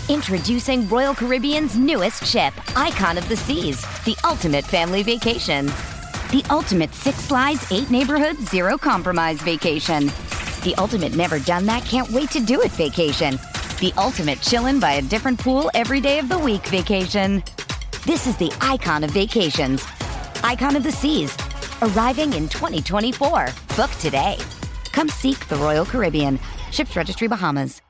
Introducing Royal Caribbean's newest ship, Icon of the Seas, the ultimate family vacation. The ultimate 6 slides, 8 neighborhoods, 0 compromise vacation. The ultimate never done that, can't wait to do it vacation. The ultimate chillin' by a different pool every day of the week vacation. This is the Icon of Vacations. Icon of the Seas, arriving in 2024. Book today. Come seek the Royal Caribbean. Ships Registry, Bahamas.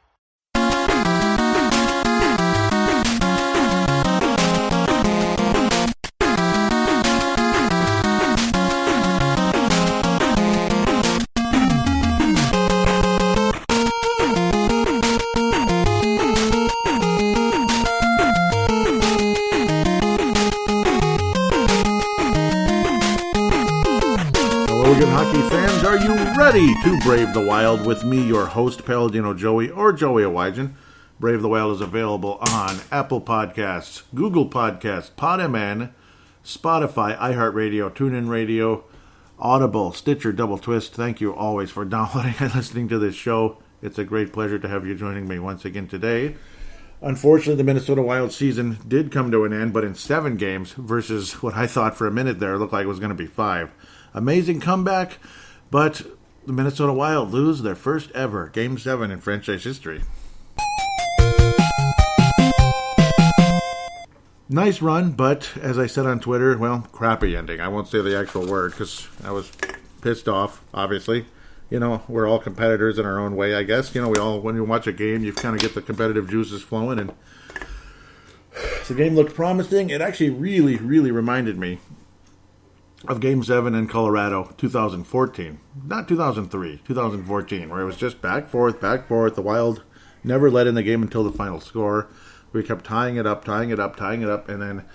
Hockey fans, are you ready to brave the wild with me, your host, Paladino Joey, or Joey Awajan? Brave the Wild is available on Apple Podcasts, Google Podcasts, PodMN, Spotify, iHeartRadio, TuneIn Radio, Audible, Stitcher, Double Twist. Thank you always for downloading and listening to this show. It's a great pleasure to have you joining me once again today. Unfortunately, the Minnesota Wild season did come to an end, but in 7 games versus what I thought for a minute there looked like it was going to be 5. Amazing comeback, but the Minnesota Wild lose their first ever Game 7 in franchise history. Nice run, but as I said on Twitter, well, crappy ending. I won't say the actual word because I was pissed off, obviously. You know, we're all competitors in our own way, I guess. You know, we all, when you watch a game, you kind of get the competitive juices flowing, and the game looked promising. It actually really, really reminded me of Game 7 in Colorado, 2014. Not 2003, 2014, where it was just back, forth. The Wild never let in the game until the final score. We kept tying it up, and then,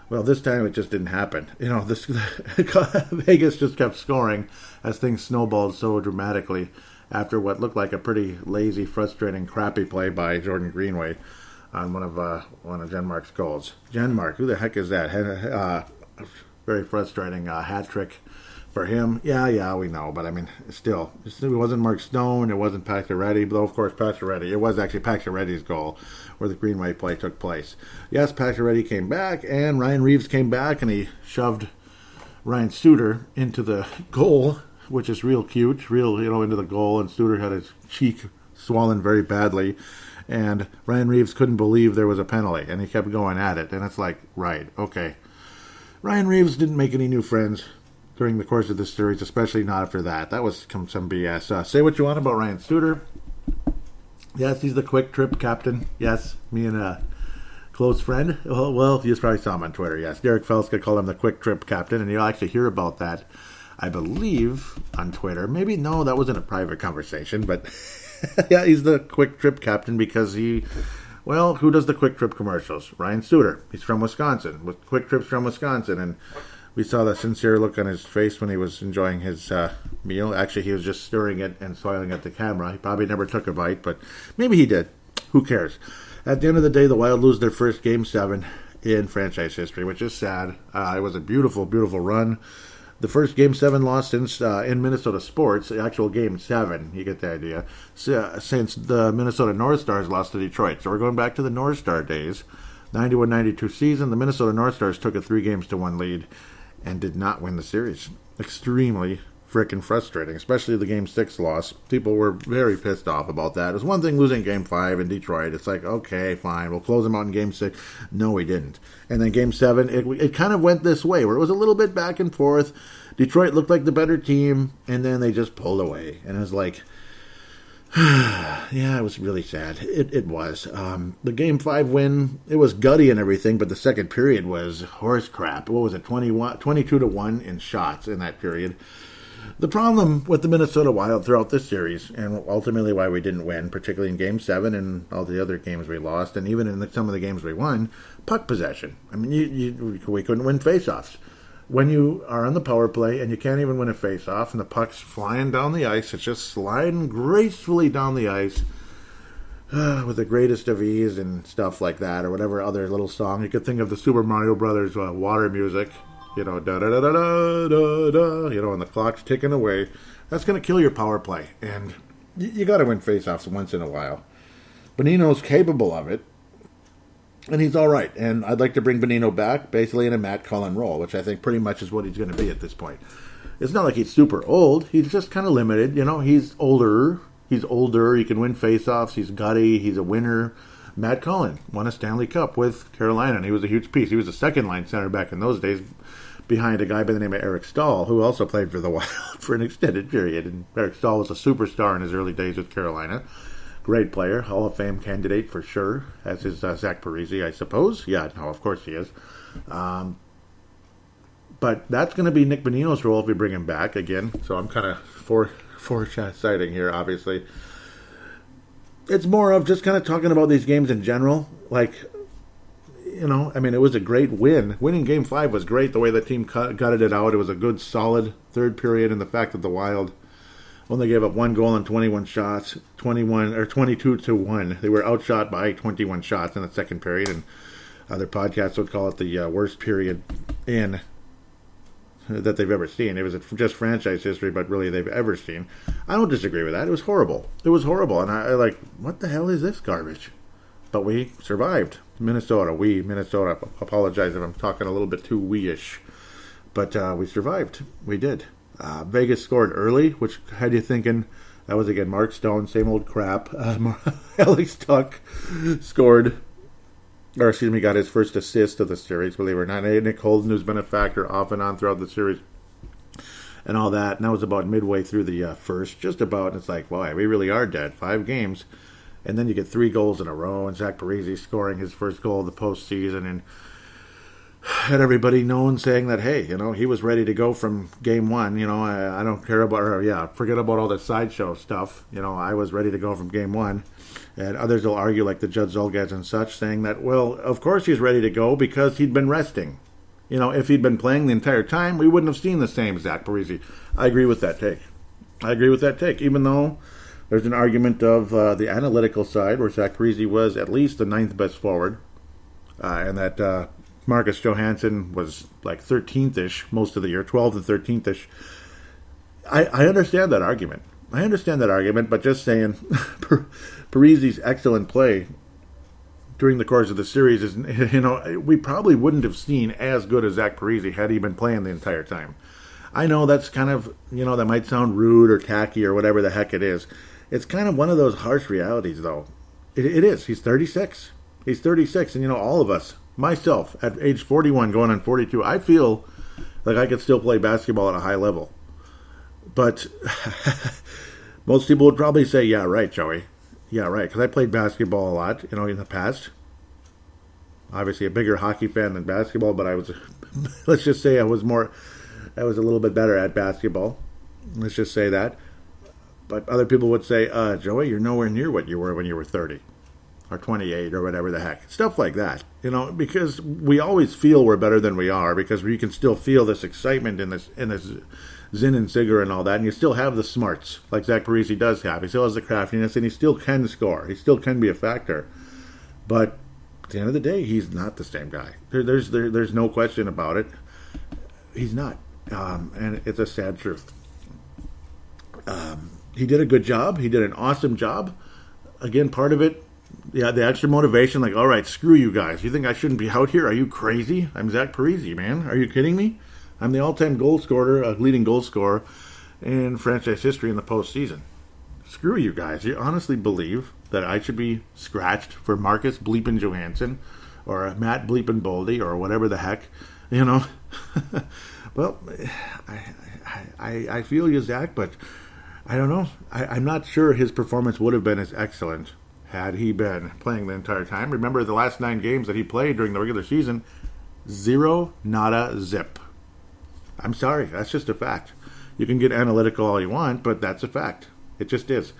well, this time it just didn't happen. You know, this Vegas just kept scoring as things snowballed so dramatically after what looked like a pretty lazy, frustrating, crappy play by Jordan Greenway on one of Genmark's goals. Genmark, who the heck is that? Very frustrating hat trick for him. Yeah, we know. But, I mean, still, it wasn't Mark Stone. It wasn't Pacioretty. Though, of course, Pacioretty. It was actually Pacioretty's goal where the Greenway play took place. Yes, Pacioretty came back, and Ryan Reeves came back, and he shoved Ryan Suter into the goal, which is real cute, into the goal. And Suter had his cheek swollen very badly. And Ryan Reeves couldn't believe there was a penalty, and he kept going at it. And it's like, right, okay. Ryan Reeves didn't make any new friends during the course of this series, especially not after that. That was some BS. Say what you want about Ryan Suter. Yes, he's the quick trip captain. Yes, me and a close friend. Well, you probably saw him on Twitter. Yes, Derek Felska called him the quick trip captain, and you'll actually hear about that, I believe, on Twitter. Maybe, no, that wasn't a private conversation, but yeah, he's the quick trip captain because well, who does the Quick Trip commercials? Ryan Suter. He's from Wisconsin, with Quick Trips from Wisconsin, and we saw the sincere look on his face when he was enjoying his meal. Actually, he was just stirring it and smiling at the camera. He probably never took a bite, but maybe he did. Who cares? At the end of the day, the Wild lose their first Game 7 in franchise history, which is sad. It was a beautiful, beautiful run. The first Game 7 loss since in Minnesota sports, the actual Game 7, you get the idea, since the Minnesota North Stars lost to Detroit. So we're going back to the North Star days. 91-92 season, the Minnesota North Stars took a 3-1 lead and did not win the series. Extremely freaking frustrating, especially the Game 6 loss. People were very pissed off about that. It was one thing losing Game 5 in Detroit. It's like, okay, fine, we'll close them out in Game 6. No, we didn't. And then Game 7, it kind of went this way, where it was a little bit back and forth. Detroit looked like the better team, and then they just pulled away. And it was like, yeah, it was really sad. It was. The Game 5 win, it was gutty and everything, but the second period was horse crap. What was it, 22-1 in shots in that period. The problem with the Minnesota Wild throughout this series, and ultimately why we didn't win, particularly in Game 7 and all the other games we lost, and even in some of the games we won, puck possession. I mean, we couldn't win faceoffs. When you are on the power play and you can't even win a faceoff and the puck's flying down the ice, it's just sliding gracefully down the ice with the greatest of ease and stuff like that, or whatever other little song. You could think of the Super Mario Brothers water music. Da-da-da-da-da-da-da, and the clock's ticking away. That's going to kill your power play. And you got to win faceoffs once in a while. Bonino's capable of it. And he's all right. And I'd like to bring Bonino back, basically in a Matt Cullen role, which I think pretty much is what he's going to be at this point. It's not like he's super old. He's just kind of limited. He's older. He's older. He can win faceoffs. He's gutty. He's a winner. Matt Cullen won a Stanley Cup with Carolina, and he was a huge piece. He was a second-line center back in those days behind a guy by the name of Eric Stahl, who also played for the Wild for an extended period. And Eric Stahl was a superstar in his early days with Carolina. Great player, Hall of Fame candidate for sure, as is Zach Parise, I suppose. Yeah, no, of course he is. But that's going to be Nick Bonino's role if we bring him back again. So I'm kind of foreshadowing here, obviously. It's more of just kind of talking about these games in general. Like, it was a great win. Winning Game 5 was great, the way the team gutted it out. It was a good, solid third period, and the fact that the Wild only gave up 1 goal on 21 shots, 22-1. They were outshot by 21 shots in the second period, and other podcasts would call it the worst period that they've ever seen. It was just franchise history, but really they've ever seen. I don't disagree with that. It was horrible. And I like, what the hell is this garbage? But we survived. Minnesota, apologize if I'm talking a little bit too we-ish. But we survived. We did. Vegas scored early, which had you thinking. That was, again, Mark Stone, same old crap. Alex Tuck got his first assist of the series, believe it or not. Nick Holden, who's been a factor off and on throughout the series and all that. And that was about midway through the first, just about. And it's like, boy, we really are dead. 5 games. And then you get 3 goals in a row, and Zach Parise scoring his first goal of the postseason, and had everybody known saying that, hey, he was ready to go from Game 1. I don't care about, forget about all the sideshow stuff. I was ready to go from Game 1. And others will argue, like the Judd Zulgad and such, saying that, well, of course he's ready to go because he'd been resting. If he'd been playing the entire time, we wouldn't have seen the same Zach Parise. I agree with that take. Even though there's an argument of the analytical side where Zach Parise was at least the 9th best forward, and that Marcus Johansson was like 13th-ish most of the year, 12th and 13th-ish. I understand that argument. But just saying, Parise's excellent play during the course of the series is, we probably wouldn't have seen as good as Zach Parise had he been playing the entire time. I know that's kind of, that might sound rude or tacky or whatever the heck it is. It's kind of one of those harsh realities, though. It is. He's 36. And, all of us, myself, at age 41 going on 42, I feel like I could still play basketball at a high level. But most people would probably say, yeah, right, Joey. Yeah, right, because I played basketball a lot, in the past. Obviously a bigger hockey fan than basketball, but I was, let's just say I was a little bit better at basketball. Let's just say that. But other people would say, Joey, you're nowhere near what you were when you were 30 or 28 or whatever the heck. Stuff like that, because we always feel we're better than we are, because we can still feel this excitement in this zin and zigger and all that, and you still have the smarts like Zach Parise does have. He still has the craftiness, and he still can score. He still can be a factor. But at the end of the day, he's not the same guy. There's no question about it. He's not. And it's a sad truth. He did a good job. He did an awesome job. Again, part of it, the extra motivation, like, all right, screw you guys. You think I shouldn't be out here? Are you crazy? I'm Zach Parise, man. Are you kidding me? I'm the all-time goal scorer, leading goal scorer in franchise history in the postseason. Screw you guys. You honestly believe that I should be scratched for Marcus Bleepin Johansson or Matt Bleepin Boldy or whatever the heck, Well, I feel you, Zach, but I don't know. I'm not sure his performance would have been as excellent had he been playing the entire time. Remember, the last 9 games that he played during the regular season, 0, nada, zip. I'm sorry, that's just a fact. You can get analytical all you want, but that's a fact. It just is.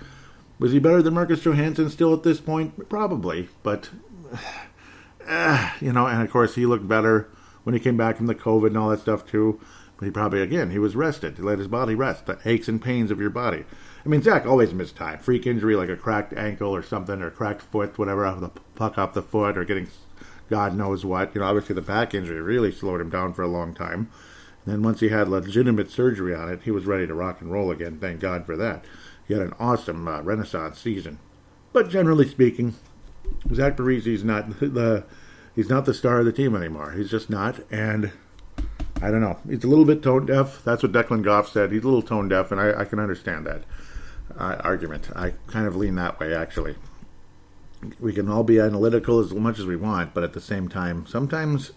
Was he better than Marcus Johansson still at this point? Probably, but, and of course he looked better when he came back from the COVID and all that stuff too. But he was rested. He let his body rest, the aches and pains of your body. I mean, Zach always missed time. Freak injury like a cracked ankle or something, or cracked foot, whatever, the puck off the foot, or getting God knows what. Obviously the back injury really slowed him down for a long time. Then once he had legitimate surgery on it, he was ready to rock and roll again. Thank God for that. He had an awesome Renaissance season. But generally speaking, Zach Parise is not the He's not the star of the team anymore. He's just not. And I don't know. He's a little bit tone deaf. That's what Declan Goff said. He's a little tone deaf, and I can understand that argument. I kind of lean that way, actually. We can all be analytical as much as we want, but at the same time, sometimes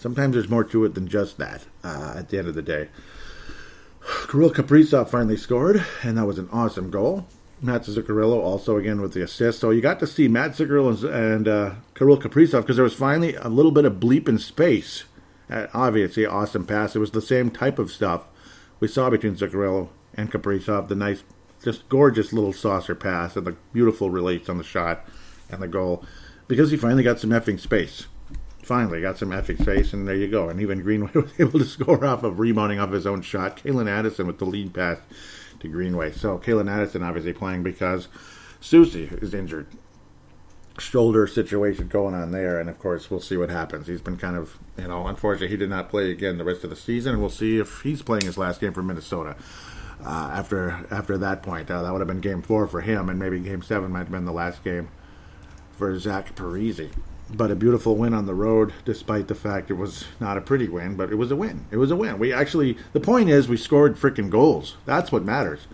there's more to it than just that at the end of the day. Kirill Kaprizov finally scored, and that was an awesome goal. Matt Zuccarello also again with the assist. So you got to see Matt Zuccarello and Kirill Kaprizov because there was finally a little bit of bleep in space. Obviously, awesome pass. It was the same type of stuff we saw between Zuccarello and Kaprizov. The nice, just gorgeous little saucer pass and the beautiful release on the shot and the goal. Because he finally got some effing space. Finally got some effing space, and there you go. And even Greenway was able to score off of rebounding off his own shot. Kalen Addison with the lead pass to Greenway. So Kalen Addison obviously playing because Susie is injured. Shoulder situation going on there, and of course we'll see what happens. He's been kind of, unfortunately he did not play again the rest of the season, and we'll see if he's playing his last game for Minnesota after that point. That would have been game 4 for him, and maybe game 7 might have been the last game for Zach Parise. But a beautiful win on the road, despite the fact it was not a pretty win, but it was a win. It was a win. The point is we scored freaking goals. That's what matters.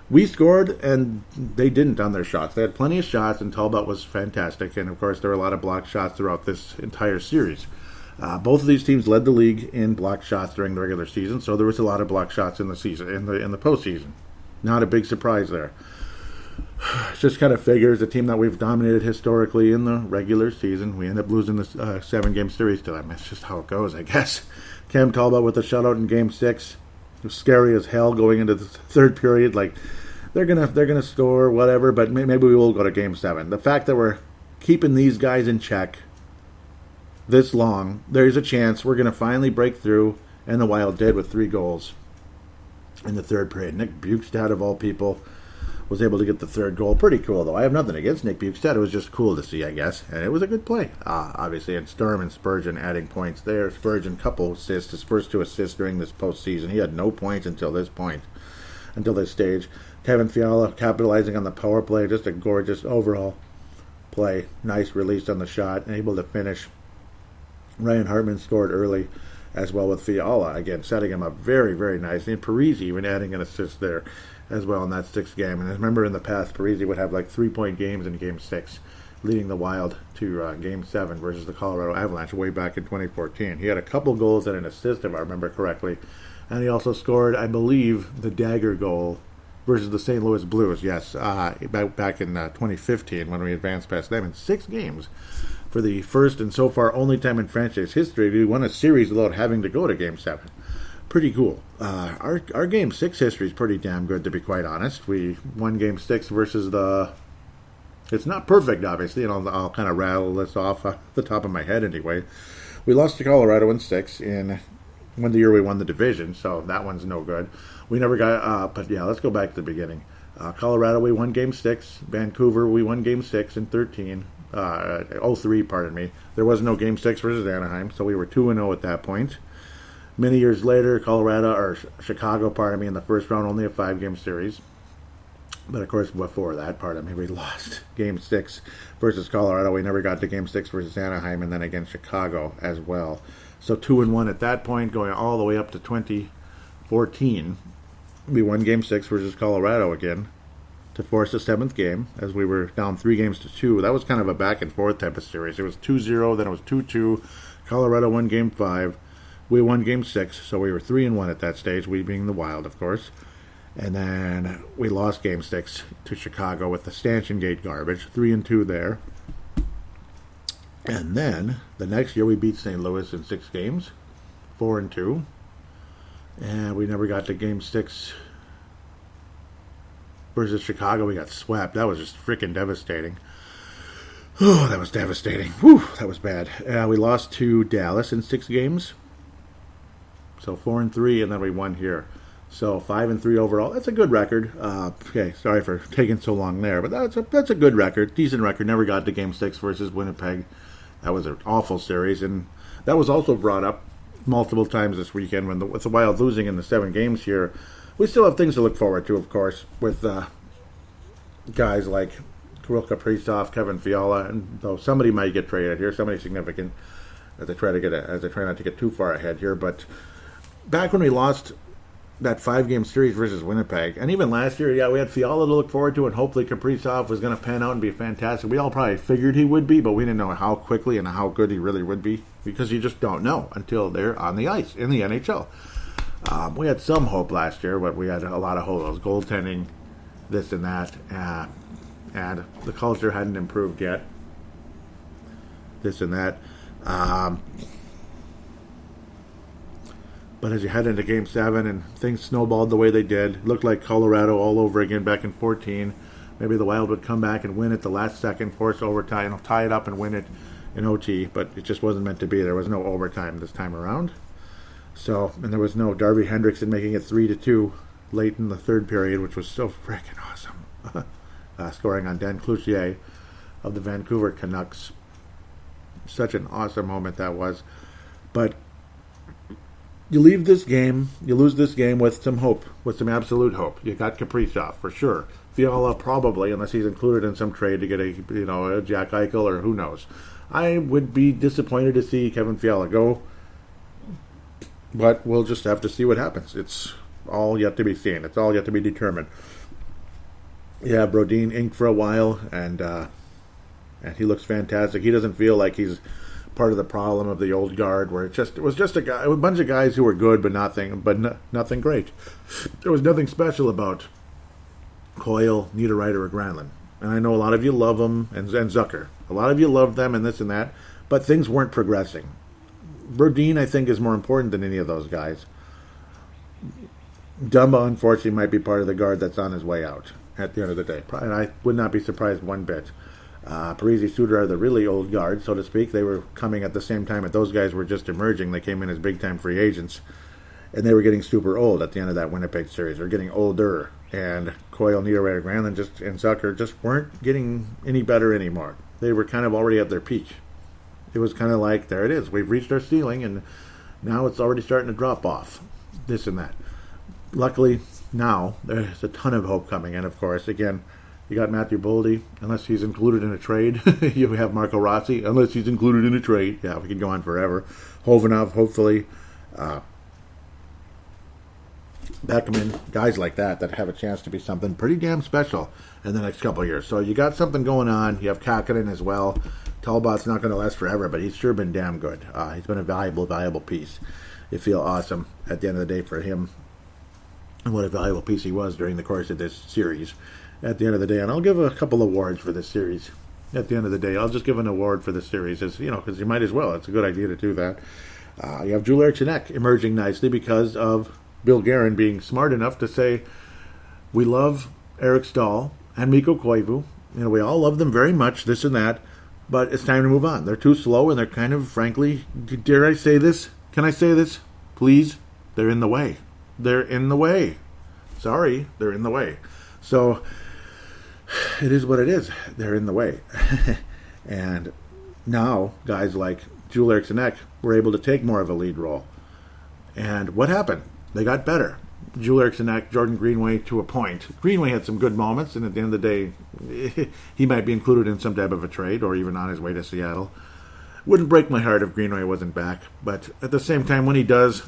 We scored, and they didn't on their shots. They had plenty of shots, and Talbot was fantastic. And, of course, there were a lot of blocked shots throughout this entire series. Both of these teams led the league in blocked shots during the regular season, so there was a lot of blocked shots in the season, in the postseason. Not a big surprise there. It just kind of figures the team that we've dominated historically in the regular season, we end up losing the 7-game series to them. It's just how it goes, I guess. Cam Talbot with a shutout in Game 6. It was scary as hell going into the third period. Like, they're gonna score, whatever, but maybe we will go to Game 7. The fact that we're keeping these guys in check this long, there's a chance we're going to finally break through, and the Wild did with 3 goals in the third period. Nick Bukestad, of all people, was able to get the third goal. Pretty cool, though. I have nothing against Nick Bukestad. It was just cool to see, I guess. And it was a good play, obviously. And Sturm and Spurgeon adding points there. Spurgeon, couple assists, his first 2 assists during this postseason. He had no points until this stage. Kevin Fiala capitalizing on the power play. Just a gorgeous overall play. Nice release on the shot. Able to finish. Ryan Hartman scored early as well with Fiala. Again, setting him up very, very nicely. And Parise even adding an assist there as well in that 6th game. And I remember in the past, Parise would have like 3-point games in Game 6, leading the Wild to Game 7 versus the Colorado Avalanche way back in 2014. He had a couple goals and an assist, if I remember correctly. And he also scored, I believe, the dagger goal versus the St. Louis Blues, yes, back in 2015 when we advanced past them in 6 games. For the first and so far only time in franchise history we won a series without having to go to Game 7. Pretty cool. Our Game 6 history is pretty damn good, to be quite honest. We won Game 6 versus the... It's not perfect, obviously, and I'll kind of rattle this off the top of my head anyway. We lost to Colorado in 6 in when the year we won the division, so that one's no good. We never got... but yeah, let's go back to the beginning. Colorado, we won Game 6. Vancouver, we won Game 6 in 03, pardon me. There was no Game 6 versus Anaheim, so we were 2-0 at that point. Many years later, Chicago, in the first round, only a 5-game series. But of course, before that, we lost Game 6 versus Colorado. We never got to Game 6 versus Anaheim, and then against Chicago as well. So 2-1 at that point, going all the way up to 2014. We won Game 6 versus Colorado again to force a 7th game, as we were down 3-2. That was kind of a back-and-forth type of series. It was 2-0, then it was 2-2. Colorado won Game 5. We won Game 6, so we were 3-1 at that stage, we being the Wild, of course. And then we lost Game 6 to Chicago with the stanchion gate garbage, 3-2 there. And then, the next year, we beat St. Louis in 6 games, 4-2. And we never got to Game 6 versus Chicago. We got swept. That was just freaking devastating. Oh, that was devastating. Whew, that was bad. We lost to Dallas in 6 games. So 4-3, and then we won here. So 5-3 overall. That's a good record. Okay, sorry for taking so long there, but that's a good record, decent record. Never got to Game 6 versus Winnipeg. That was an awful series, and that was also brought up multiple times this weekend with the Wild losing in the 7 games here. We still have things to look forward to, of course, with guys like Kirill Kaprizov, Kevin Fiala, and though somebody might get traded here, somebody significant, as I try not to get too far ahead here. But back when we lost that 5-game series versus Winnipeg, and even last year, yeah, we had Fiala to look forward to, and hopefully Kaprizov was going to pan out and be fantastic. We all probably figured he would be, but we didn't know how quickly and how good he really would be, because you just don't know until they're on the ice in the NHL. We had some hope last year, but we had a lot of holes, goaltending, this and that, and the culture hadn't improved yet, this and that. But as you head into Game 7 and things snowballed the way they did, it looked like Colorado all over again back in 14. Maybe the Wild would come back and win it the last second, force overtime, tie it up and win it in OT, but it just wasn't meant to be. There was no overtime this time around. So, and there was no Darby Hendrickson making it 3-2 late in the third period, which was so freaking awesome. Scoring on Dan Cloutier of the Vancouver Canucks. Such an awesome moment that was. But you lose this game with some hope, with some absolute hope. You got Kaprizov for sure. Fiala probably, unless he's included in some trade to get a Jack Eichel or who knows. I would be disappointed to see Kevin Fiala go, but we'll just have to see what happens. It's all yet to be seen. It's all yet to be determined. Yeah, Brodin inked for a while, and he looks fantastic. He doesn't feel like he's part of the problem of the old guard, where it was just a bunch of guys who were good, but nothing great. There was nothing special about Coyle, Niederreiter, or Granlund. And I know a lot of you love them, and Zucker. A lot of you love them and this and that, but things weren't progressing. Brodin, I think, is more important than any of those guys. Dumba, unfortunately, might be part of the guard that's on his way out at the end of the day. And I would not be surprised one bit. Parise, Suter are the really old guard, so to speak. They were coming at the same time that those guys were just emerging. They came in as big-time free agents, and they were getting super old at the end of that Winnipeg series. They're getting older, and Coyle, Niederreiter, Granlund, and Zucker just weren't getting any better anymore. They were kind of already at their peak. It was kind of like, there it is. We've reached our ceiling, and now it's already starting to drop off. This and that. Luckily, now, there's a ton of hope coming. And, of course, again, you got Matthew Boldy, unless he's included in a trade. You have Marco Rossi, unless he's included in a trade. Yeah, we can go on forever. Hovanov, hopefully. Beckman, guys like that have a chance to be something pretty damn special in the next couple of years. So you got something going on. You have Kakinen as well. Talbot's not going to last forever, but he's sure been damn good. He's been a valuable piece. You feel awesome at the end of the day for him, and what a valuable piece he was during the course of this series. At the end of the day, and I'll give a couple awards for this series. At the end of the day, I'll just give an award for this series, because you might as well. It's a good idea to do that. You have Joel Eriksson Ek emerging nicely because of Bill Guerin being smart enough to say, we love Eric Stahl and Mikko Koivu. We all love them very much, this and that, but it's time to move on. They're too slow, and they're kind of, frankly, dare I say this? Can I say this? Please? They're in the way. They're in the way. Sorry, they're in the way. So, it is what it is. They're in the way. And now, guys like Joel Eriksson Ek were able to take more of a lead role. And what happened? They got better. Joel Eriksson Ek, Jordan Greenway to a point. Greenway had some good moments, and at the end of the day, he might be included in some type of a trade or even on his way to Seattle. Wouldn't break my heart if Greenway wasn't back, but at the same time, when he does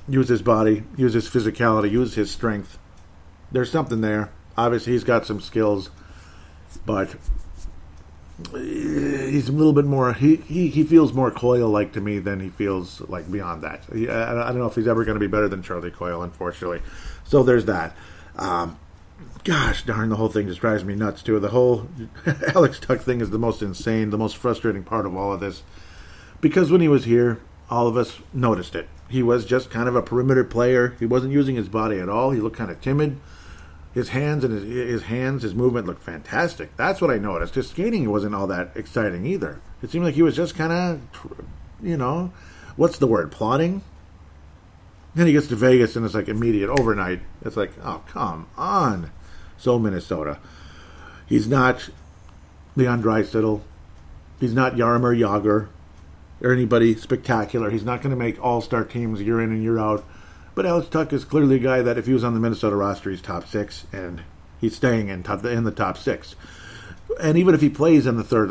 use his body, use his physicality, use his strength, there's something there. Obviously, he's got some skills, but he's a little bit more, he feels more Coyle-like to me than he feels like beyond that. I don't know if he's ever going to be better than Charlie Coyle, unfortunately. So there's that. Gosh darn, the whole thing just drives me nuts, too. The whole Alex Tuch thing is the most insane, the most frustrating part of all of this. Because when he was here, all of us noticed it. He was just kind of a perimeter player. He wasn't using his body at all. He looked kind of timid. His hands and his movement looked fantastic. That's what I noticed. His skating wasn't all that exciting either. It seemed like he was just kind of, what's the word, plodding? Then he gets to Vegas and it's like immediate, overnight. It's like, oh, come on. So Minnesota. He's not Leon Draisaitl. He's not Jaromir Jagr or anybody spectacular. He's not going to make all-star teams year in and year out. But Alex Tuch is clearly a guy that if he was on the Minnesota roster, he's top 6, and he's staying in the top 6. And even if he plays on the third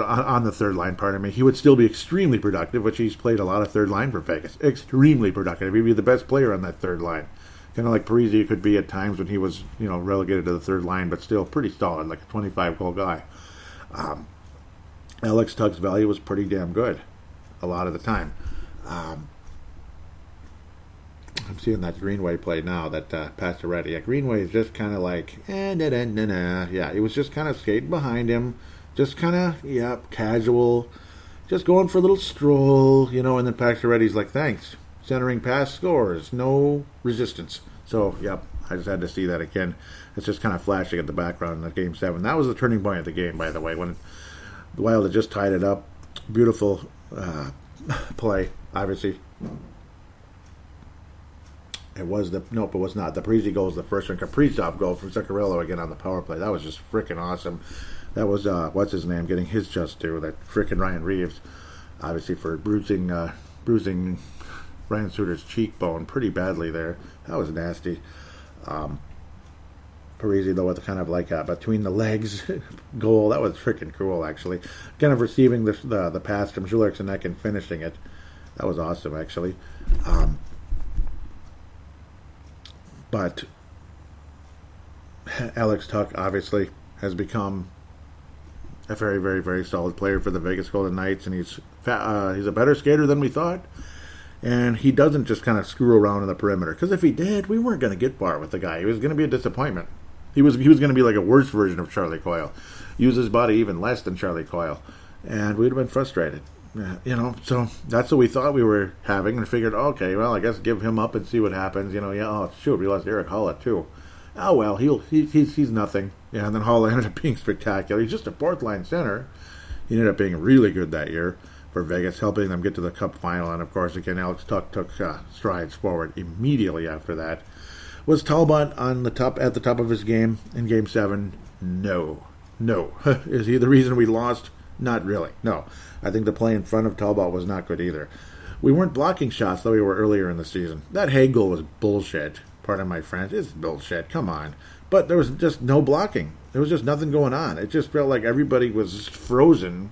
line, pardon me, he would still be extremely productive, which he's played a lot of third line for Vegas. Extremely productive. He'd be the best player on that third line. Kind of like Parise could be at times when he was, relegated to the third line, but still pretty solid, like a 25-goal guy. Alex Tuch's value was pretty damn good a lot of the time. I'm seeing that Greenway play now, that Pacioretty. Yeah, Greenway is just kind of like, Yeah, he was just kind of skating behind him, just kind of, casual, just going for a little stroll, and then Pacioretty's like, thanks. Centering pass, scores, no resistance. So, I just had to see that again. It's just kind of flashing at the background in the Game 7. That was the turning point of the game, by the way, when the Wild had just tied it up. Beautiful play, obviously. It was not. The Parise goal was the first one. Kaprizov goal from Zuccarello again on the power play. That was just freaking awesome. That was, what's his name, getting his just due. That freaking Ryan Reeves, obviously for bruising Ryan Suter's cheekbone pretty badly there. That was nasty. Parise, though, with kind of like a between the legs goal. That was freaking cool, actually. Kind of receiving the pass from Jules and and finishing it. That was awesome, actually. But Alex Tuch obviously has become a very, very, very solid player for the Vegas Golden Knights, and he's a better skater than we thought. And he doesn't just kind of screw around in the perimeter, because if he did, we weren't going to get far with the guy. He was going to be a disappointment. He was going to be like a worse version of Charlie Coyle, use his body even less than Charlie Coyle, and we'd have been frustrated. So that's what we thought we were having, and figured, okay, well, I guess give him up and see what happens. We lost Eric Holla too. Oh well, he's nothing. Yeah, and then Holla ended up being spectacular. He's just a fourth line center. He ended up being really good that year for Vegas, helping them get to the Cup final. And of course, again, Alex Tuch took strides forward immediately after that. Was Talbot at the top of his game in Game 7? No. Is he the reason we lost? Not really. No. I think the play in front of Talbot was not good either. We weren't blocking shots though we were earlier in the season. That Hague goal was bullshit. Pardon my French. It's bullshit. Come on. But there was just no blocking. There was just nothing going on. It just felt like everybody was frozen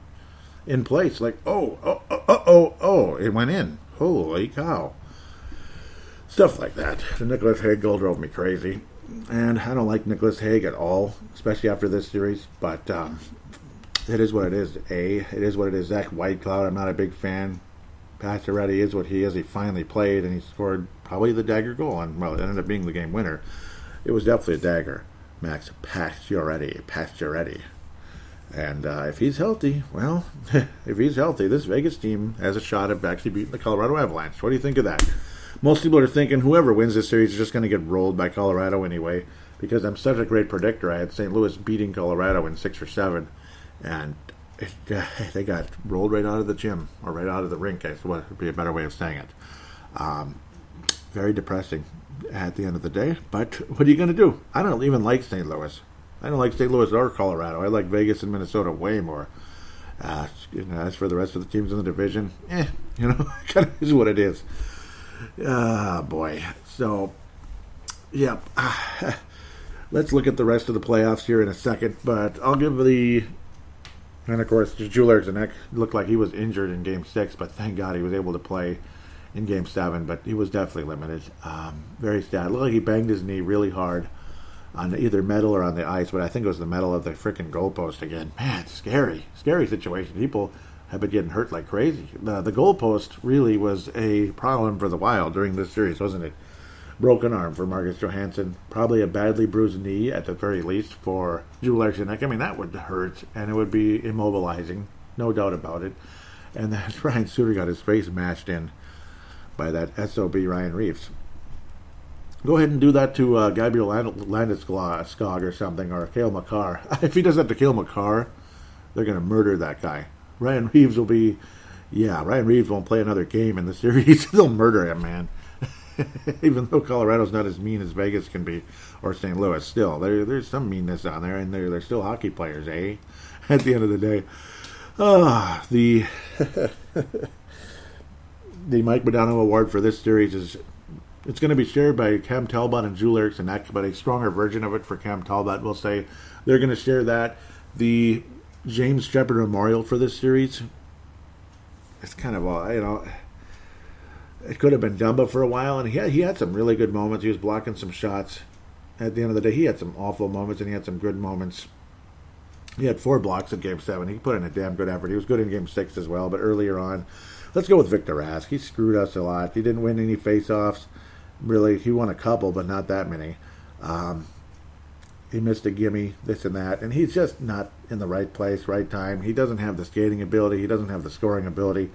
in place. Like, it went in. Holy cow. Stuff like that. The Nicholas Hague goal drove me crazy. And I don't like Nicholas Hague at all, especially after this series. But it is what it is. It is what it is. Zach Whitecloud, I'm not a big fan. Pacioretty is what he is. He finally played, and he scored probably the dagger goal. And, well, it ended up being the game winner. It was definitely a dagger. Max Pacioretty. And if he's healthy, this Vegas team has a shot of actually beating the Colorado Avalanche. What do you think of that? Most people are thinking whoever wins this series is just going to get rolled by Colorado anyway, because I'm such a great predictor. I had St. Louis beating Colorado in 6 or 7, and they got rolled right out of the gym, or right out of the rink, I guess would be a better way of saying it. Very depressing at the end of the day, but what are you going to do? I don't even like St. Louis. I don't like St. Louis or Colorado. I like Vegas and Minnesota way more. As for the rest of the teams in the division, kind of is what it is. Boy. So, yeah. Let's look at the rest of the playoffs here in a second, but I'll give and of course, Jules Eriksson looked like he was injured in Game 6, but thank God he was able to play in Game 7, but he was definitely limited. Very sad. Looked like he banged his knee really hard on either metal or on the ice, but I think it was the metal of the freaking goalpost again. Man, scary situation. People have been getting hurt like crazy. The goalpost really was a problem for the Wild during this series, wasn't it? Broken arm for Marcus Johansson, probably a badly bruised knee at the very least for Jules Eriksson. I mean, that would hurt, and it would be immobilizing, no doubt about it. And then Ryan Suter got his face mashed in by that SOB Ryan Reeves. Go ahead and do that to Gabriel Landeskog or something, or Cale Makar. If he does that to Cale Makar, they're going to murder that guy. Ryan Reeves won't play another game in the series. They'll murder him, man. Even though Colorado's not as mean as Vegas can be, or St. Louis, still, there's some meanness on there, and they're still hockey players, eh? At the end of the day. The Mike Modano Award for this series it's going to be shared by Cam Talbot and Jules Eriksson, but a stronger version of it for Cam Talbot. We'll say they're going to share that. The James Shepard Memorial for this series. It's kind of it could have been Dumba for a while, and he had some really good moments. He was blocking some shots. At the end of the day, he had some awful moments, and he had some good moments. He had 4 blocks in Game 7. He put in a damn good effort. He was good in Game 6 as well, but earlier on, let's go with Victor Rask. He screwed us a lot. He didn't win any face-offs. Really, he won a couple, but not that many. He missed a gimme, this and that, and he's just not in the right place, right time. He doesn't have the skating ability. He doesn't have the scoring ability.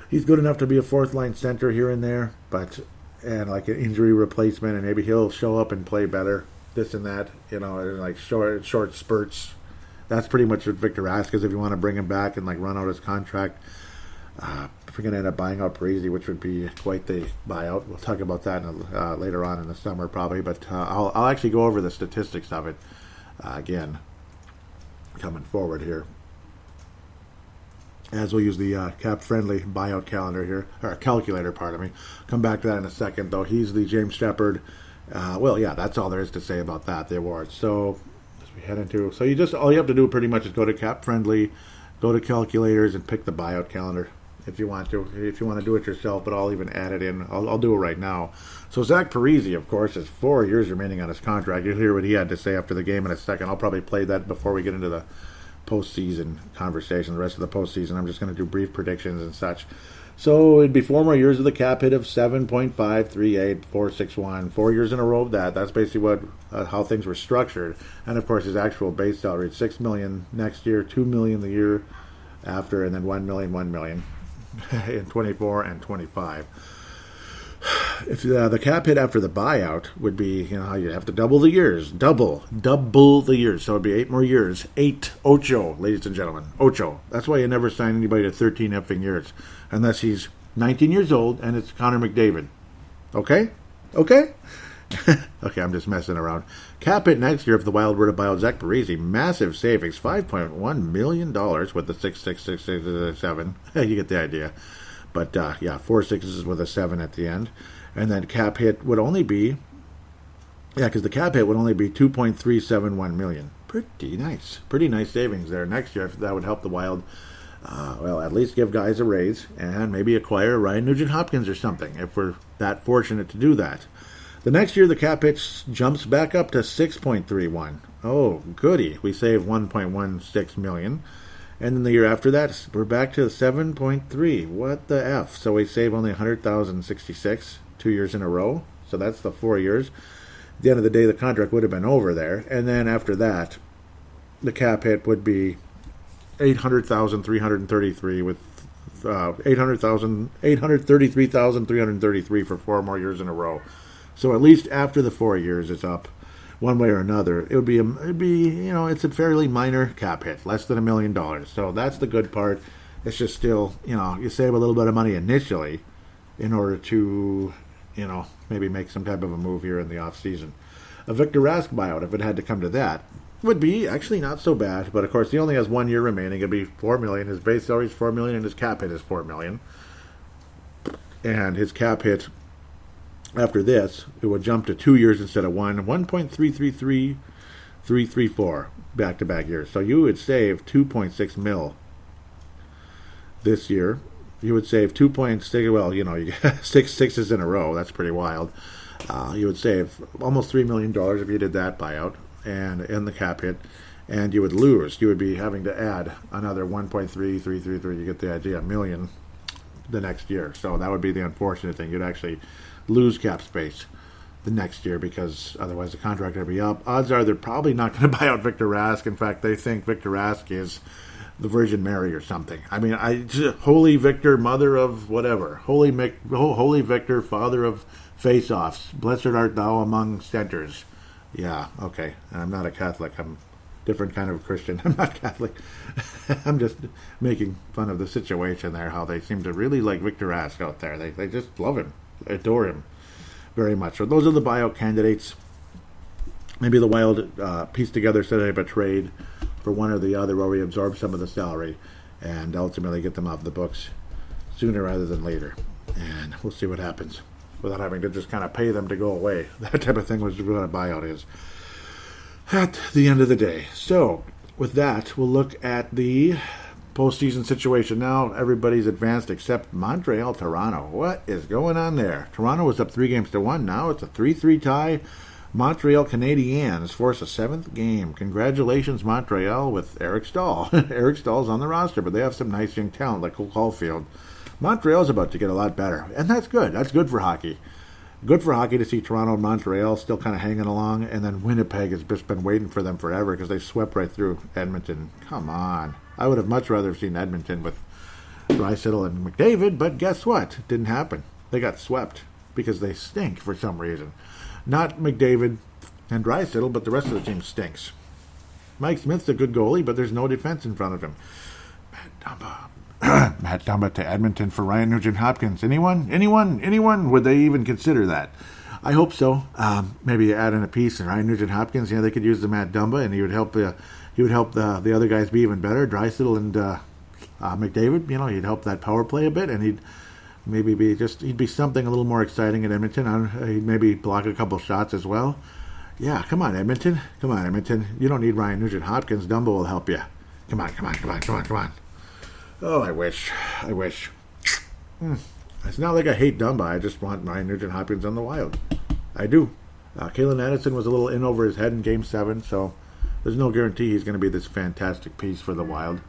He's good enough to be a fourth-line center here and there, and like an injury replacement, and maybe he'll show up and play better, this and that, in like short spurts. That's pretty much what Victor Rask is if you want to bring him back and like run out his contract. If we're going to end up buying out Parisi, which would be quite the buyout. We'll talk about that later on in the summer probably, but I'll actually go over the statistics of it again coming forward here. As we'll use the cap-friendly buyout calendar here, or calculator, pardon me. Come back to that in a second, though. He's the James Shepard. That's all there is to say about that, the awards. So, as we head into, all you have to do pretty much is go to cap-friendly, go to calculators, and pick the buyout calendar if you want to. If you want to do it yourself, but I'll even add it in. I'll do it right now. So, Zach Parisi, of course, has 4 years remaining on his contract. You'll hear what he had to say after the game in a second. I'll probably play that before we get into the postseason conversation, the rest of the postseason. I'm just going to do brief predictions and such. So it'd be 4 more years of the cap hit of 7.538461. 4 years in a row of that. That's basically what how things were structured. And of course, his actual base salary is $6 million next year, $2 million the year after, and then $1 million in 24 and 25. If the cap hit after the buyout would be, you'd have to double the years. Double the years. So it'd be 8 more years. 8, ladies and gentlemen. Ocho. That's why you never sign anybody to 13 effing years. Unless he's 19 years old and it's Connor McDavid. Okay? Okay, I'm just messing around. Cap hit next year if the Wild were to buy out Zach Parisi. Massive savings. $5.1 million with the 66667. You get the idea. But, 4 sixes with a 7 at the end. And then cap hit would only be, because the cap hit would only be $2.371 million. Pretty nice savings there. Next year, that would help the Wild, at least give guys a raise and maybe acquire Ryan Nugent-Hopkins or something, if we're that fortunate to do that. The next year, the cap hit jumps back up to 6.31. Oh, goody. We save $1.16 million. And then the year after that, we're back to 7.3. What the F? So we save only $100,066 2 years in a row. So that's the 4 years. At the end of the day, the contract would have been over there. And then after that, the cap hit would be $833,333 with $833,333 for 4 more years in a row. So at least after the 4 years, it's up. One way or another, it's a fairly minor cap hit, less than $1 million. So that's the good part. It's just still, you save a little bit of money initially in order to, maybe make some type of a move here in the off season. A Victor Rask buyout, if it had to come to that, would be actually not so bad. But of course, he only has 1 year remaining. It'd be $4 million. His base salary is $4 million, and his cap hit is $4 million. And his cap hit after this, it would jump to 2 years instead of 1.333334 back-to-back years. So you would save $2.6 mil this year. You would save 2.6. Well, you get 6 sixes in a row. That's pretty wild. You would save almost $3 million if you did that buyout and in the cap hit, and you would lose. You would be having to add another 1.3333. You get the idea, million the next year. So that would be the unfortunate thing. You'd actually lose cap space the next year because otherwise the contract would be up. Odds are they're probably not going to buy out Victor Rask. In fact, they think Victor Rask is the Virgin Mary or something. I mean, Holy Victor, mother of whatever. Holy Victor, father of face-offs. Blessed art thou among centers. Yeah, okay. I'm not a Catholic. I'm a different kind of Christian. I'm not Catholic. I'm just making fun of the situation there, how they seem to really like Victor Rask out there. They just love him. Adore him very much. So those are the buyout candidates. Maybe the Wild piece together set up a trade for one or the other where we absorb some of the salary and ultimately get them off the books sooner rather than later. And we'll see what happens without having to just kind of pay them to go away. That type of thing was what a buyout is at the end of the day. So with that, we'll look at the postseason situation now. Everybody's advanced except Montreal, Toronto. What is going on there? Toronto was up 3-1. Now it's a 3-3 tie. Montreal Canadiens force a 7th game. Congratulations, Montreal, with Eric Stahl. Eric Stahl's on the roster, but they have some nice young talent like Cole Caulfield. Montreal's about to get a lot better, and that's good. That's good for hockey. Good for hockey to see Toronto and Montreal still kind of hanging along, and then Winnipeg has just been waiting for them forever because they swept right through Edmonton. Come on. I would have much rather seen Edmonton with Draisaitl and McDavid, but guess what? It didn't happen. They got swept because they stink for some reason. Not McDavid and Draisaitl, but the rest of the team stinks. Mike Smith's a good goalie, but there's no defense in front of him. Matt Dumba to Edmonton for Ryan Nugent-Hopkins. Anyone? Would they even consider that? I hope so. Maybe add in a piece and Ryan Nugent-Hopkins. They could use the Matt Dumba, and he would help the other guys be even better. Draisaitl and McDavid. He'd help that power play a bit, and he'd maybe he'd be something a little more exciting at Edmonton. He'd maybe block a couple shots as well. Yeah, come on, Edmonton. You don't need Ryan Nugent-Hopkins. Dumba will help you. Come on. Oh, I wish. It's not like I hate Dumba. I just want Ryan Nugent-Hopkins on the Wild. I do. Kalen Addison was a little in over his head in Game 7, so there's no guarantee he's going to be this fantastic piece for the Wild.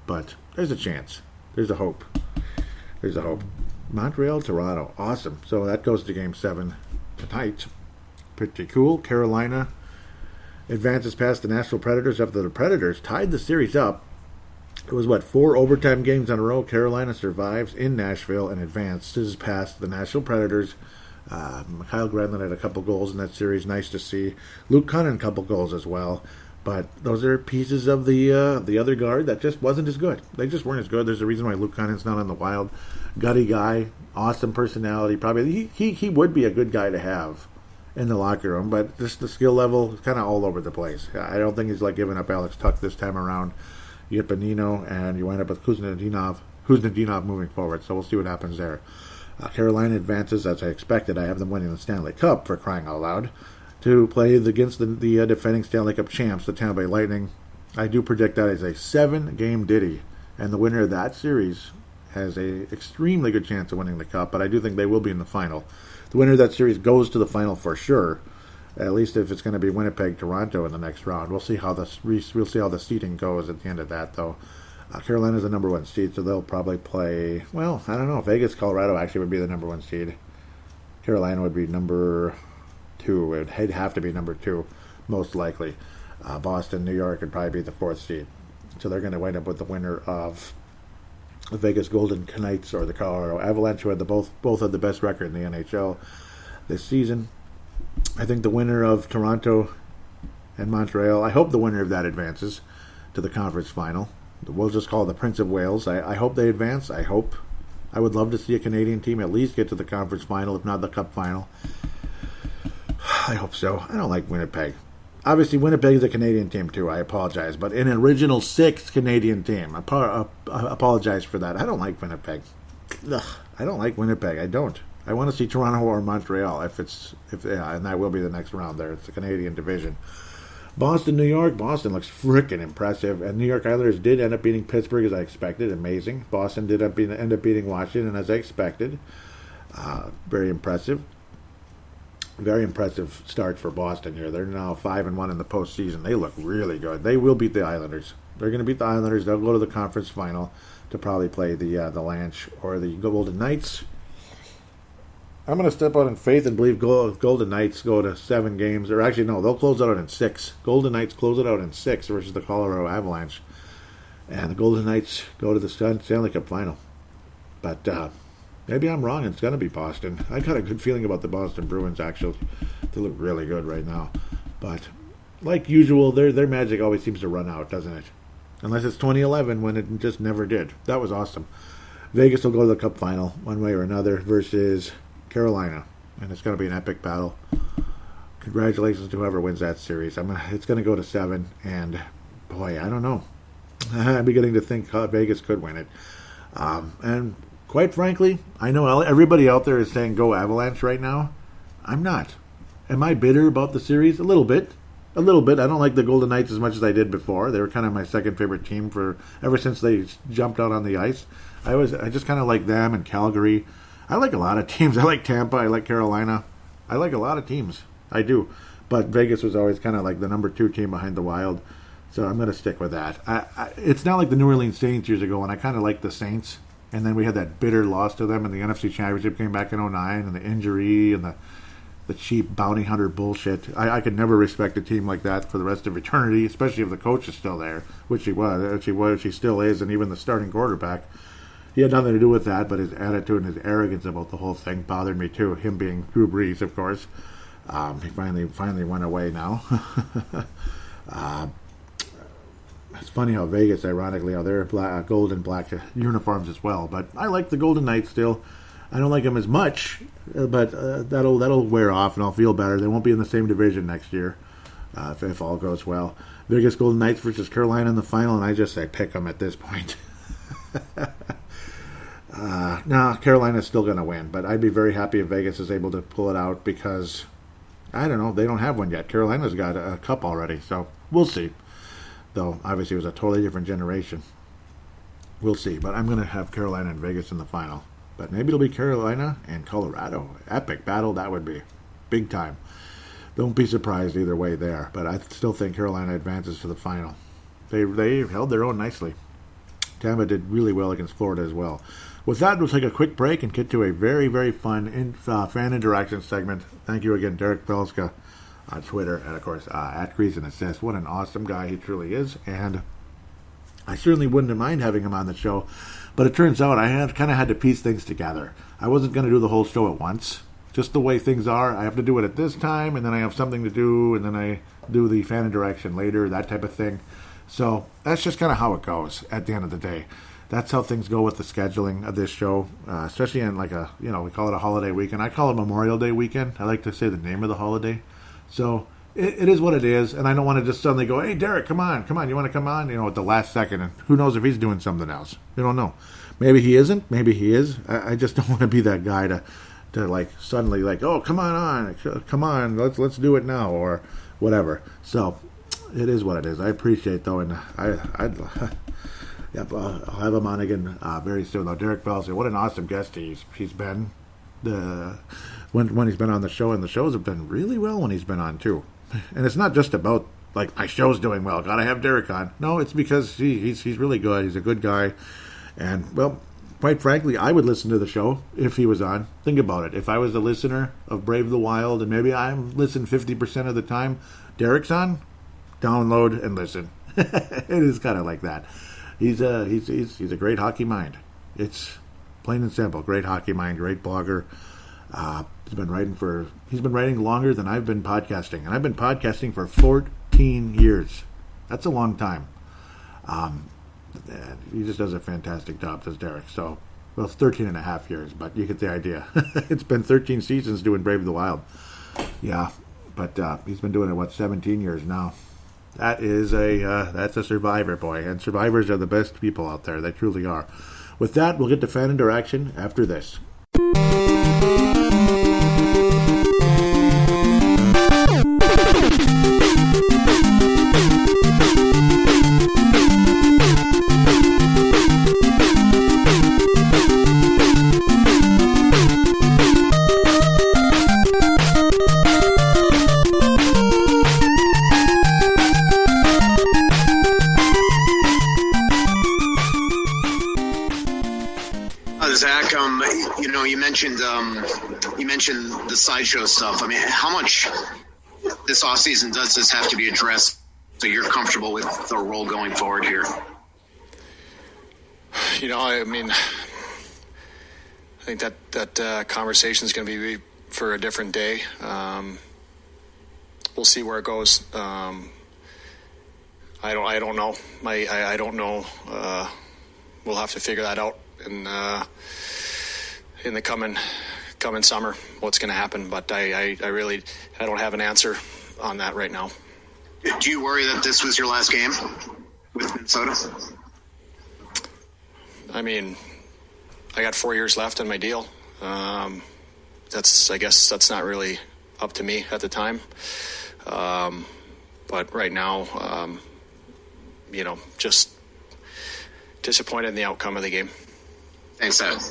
But there's a chance. There's a hope. Montreal, Toronto. Awesome. So that goes to Game 7 tonight. Pretty cool. Carolina advances past the Nashville Predators after the Predators tied the series up. It was, 4 overtime games in a row. Carolina survives in Nashville and advances past the Nashville Predators. Kyle Granlund had a couple goals in that series. Nice to see. Luke Cunnin, a couple goals as well. But those are pieces of the other guard that just wasn't as good. They just weren't as good. There's a reason why Luke Cunning's not on the Wild. Gutty guy, awesome personality. Probably he would be a good guy to have in the locker room, but just the skill level is kind of all over the place. I don't think he's giving up Alex Tuch this time around. You get Bonino, and you wind up with Kuznetsov moving forward. So we'll see what happens there. Carolina advances as I expected. I have them winning the Stanley Cup, for crying out loud, to play against the defending Stanley Cup champs, the Tampa Bay Lightning. I do predict that as a 7-game ditty, and the winner of that series has a extremely good chance of winning the Cup, but I do think they will be in the final. The winner of that series goes to the final for sure. At least if it's going to be Winnipeg, Toronto in the next round. We'll see how the seeding goes at the end of that, though. Carolina's the number 1 seed, so they'll probably play. Well, I don't know. Vegas, Colorado actually would be the number 1 seed. Carolina would be number 2. It'd have to be number 2, most likely. Boston, New York would probably be the 4th seed. So they're going to wind up with the winner of the Vegas Golden Knights or the Colorado Avalanche, who had both had the best record in the NHL this season. I think the winner of Toronto and Montreal, I hope the winner of that advances to the conference final. We'll just call it the Prince of Wales. I hope they advance. I would love to see a Canadian team at least get to the conference final, if not the Cup final. I hope so. I don't like Winnipeg. Obviously, Winnipeg is a Canadian team too. I apologize. But an original 6 Canadian team. I apologize for that. I don't like Winnipeg. I don't like Winnipeg. I don't. I want to see Toronto or Montreal and that will be the next round there. It's the Canadian division. Boston, New York. Boston looks freaking impressive. And New York Islanders did end up beating Pittsburgh as I expected. Amazing. Boston did end up beating Washington as I expected. Very impressive. Very impressive start for Boston here. They're now 5-1 in the postseason. They look really good. They will beat the Islanders. They're going to beat the Islanders. They'll go to the conference final to probably play the Lanch or the Golden Knights. I'm going to step out in faith and believe Golden Knights go to 7 games. Or actually, no, they'll close it out in 6. Golden Knights close it out in 6 versus the Colorado Avalanche. And the Golden Knights go to the Stanley Cup final. But maybe I'm wrong. It's going to be Boston. I got a good feeling about the Boston Bruins, actually. They look really good right now. But like usual, their magic always seems to run out, doesn't it? Unless it's 2011 when it just never did. That was awesome. Vegas will go to the Cup final one way or another versus Carolina, and it's going to be an epic battle. Congratulations to whoever wins that series. It's going to go to 7, and boy, I don't know. I'm beginning to think Vegas could win it. And quite frankly, I know everybody out there is saying go Avalanche right now. I'm not. Am I bitter about the series? A little bit. A little bit. I don't like the Golden Knights as much as I did before. They were kind of my second favorite team ever since they jumped out on the ice. I just kind of like them and Calgary. I like a lot of teams. I like Tampa. I like Carolina. I like a lot of teams. I do. But Vegas was always kind of like the number 2 team behind the Wild. So I'm going to stick with that. It's not like the New Orleans Saints years ago when I kind of liked the Saints. And then we had that bitter loss to them and the NFC Championship came back in 2009 and the injury and the cheap bounty hunter bullshit. I could never respect a team like that for the rest of eternity, especially if the coach is still there, which he still is, and even the starting quarterback. He had nothing to do with that, but his attitude and his arrogance about the whole thing bothered me too. Him being Drew Brees, of course. He finally went away now. It's funny how Vegas, ironically, how they're gold and black uniforms as well. But I like the Golden Knights still. I don't like them as much, but that'll wear off and I'll feel better. They won't be in the same division next year if all goes well. Vegas Golden Knights versus Carolina in the final, and I just say pick them at this point. No, Carolina's still going to win, but I'd be very happy if Vegas is able to pull it out because, I don't know, they don't have one yet. Carolina's got a cup already, so we'll see. Though, obviously, it was a totally different generation. We'll see, but I'm going to have Carolina and Vegas in the final. But maybe it'll be Carolina and Colorado. Epic battle, that would be. Big time. Don't be surprised either way there, but I still think Carolina advances to the final. They held their own nicely. Tampa did really well against Florida as well. With that, we'll take a quick break and get to a very, very fun fan interaction segment. Thank you again, Derek Belska on Twitter, and of course, at Grease and Assist. What an awesome guy he truly is, and I certainly wouldn't mind having him on the show, but it turns out I had to piece things together. I wasn't going to do the whole show at once. Just the way things are, I have to do it at this time, and then I have something to do, and then I do the fan interaction later, that type of thing. So that's just kind of how it goes at the end of the day. That's how things go with the scheduling of this show, especially in we call it a holiday weekend. I call it Memorial Day weekend. I like to say the name of the holiday. So it is what it is, and I don't want to just suddenly go, hey, Derek, come on, you want to come on? At the last second, and who knows if he's doing something else. You don't know. Maybe he isn't. Maybe he is. I just don't want to be that guy to suddenly oh, come on, let's do it now, or whatever. So it is what it is. I appreciate, though, and Yep, I'll have him on again very soon. Though Derek Belzer, what an awesome guest he's been. When he's been on the show, and the shows have done really well when he's been on too. And it's not just about my show's doing well, gotta have Derek on. No, it's because he's really good. He's a good guy, and well, quite frankly, I would listen to the show if he was on. Think about it. If I was a listener of Brave the Wild, and maybe I'm listening 50% of the time, Derek's on, download and listen. It is kind of like that. He's a great hockey mind. It's plain and simple. Great hockey mind, great blogger. He's been writing longer than I've been podcasting, and I've been podcasting for 14 years. That's a long time. He just does a fantastic job, does Derek. So, well, it's 13 and a half years, but you get the idea. It's been 13 seasons doing Brave the Wild. Yeah, but he's been doing it 17 years now. That's a survivor, boy. And survivors are the best people out there. They truly are. With that, we'll get to fan interaction after this. Zach, you mentioned the sideshow stuff. I mean, how much this offseason does this have to be addressed so you're comfortable with the role going forward here? I think that conversation is going to be for a different day. We'll see where it goes. I don't know. I don't know. We'll have to figure that out in the coming summer, what's going to happen. But I don't have an answer on that right now. Do you worry that this was your last game with Minnesota? I mean, I got 4 years left on my deal. I guess that's not really up to me at the time. But right now, just disappointed in the outcome of the game. Thanks, Thud.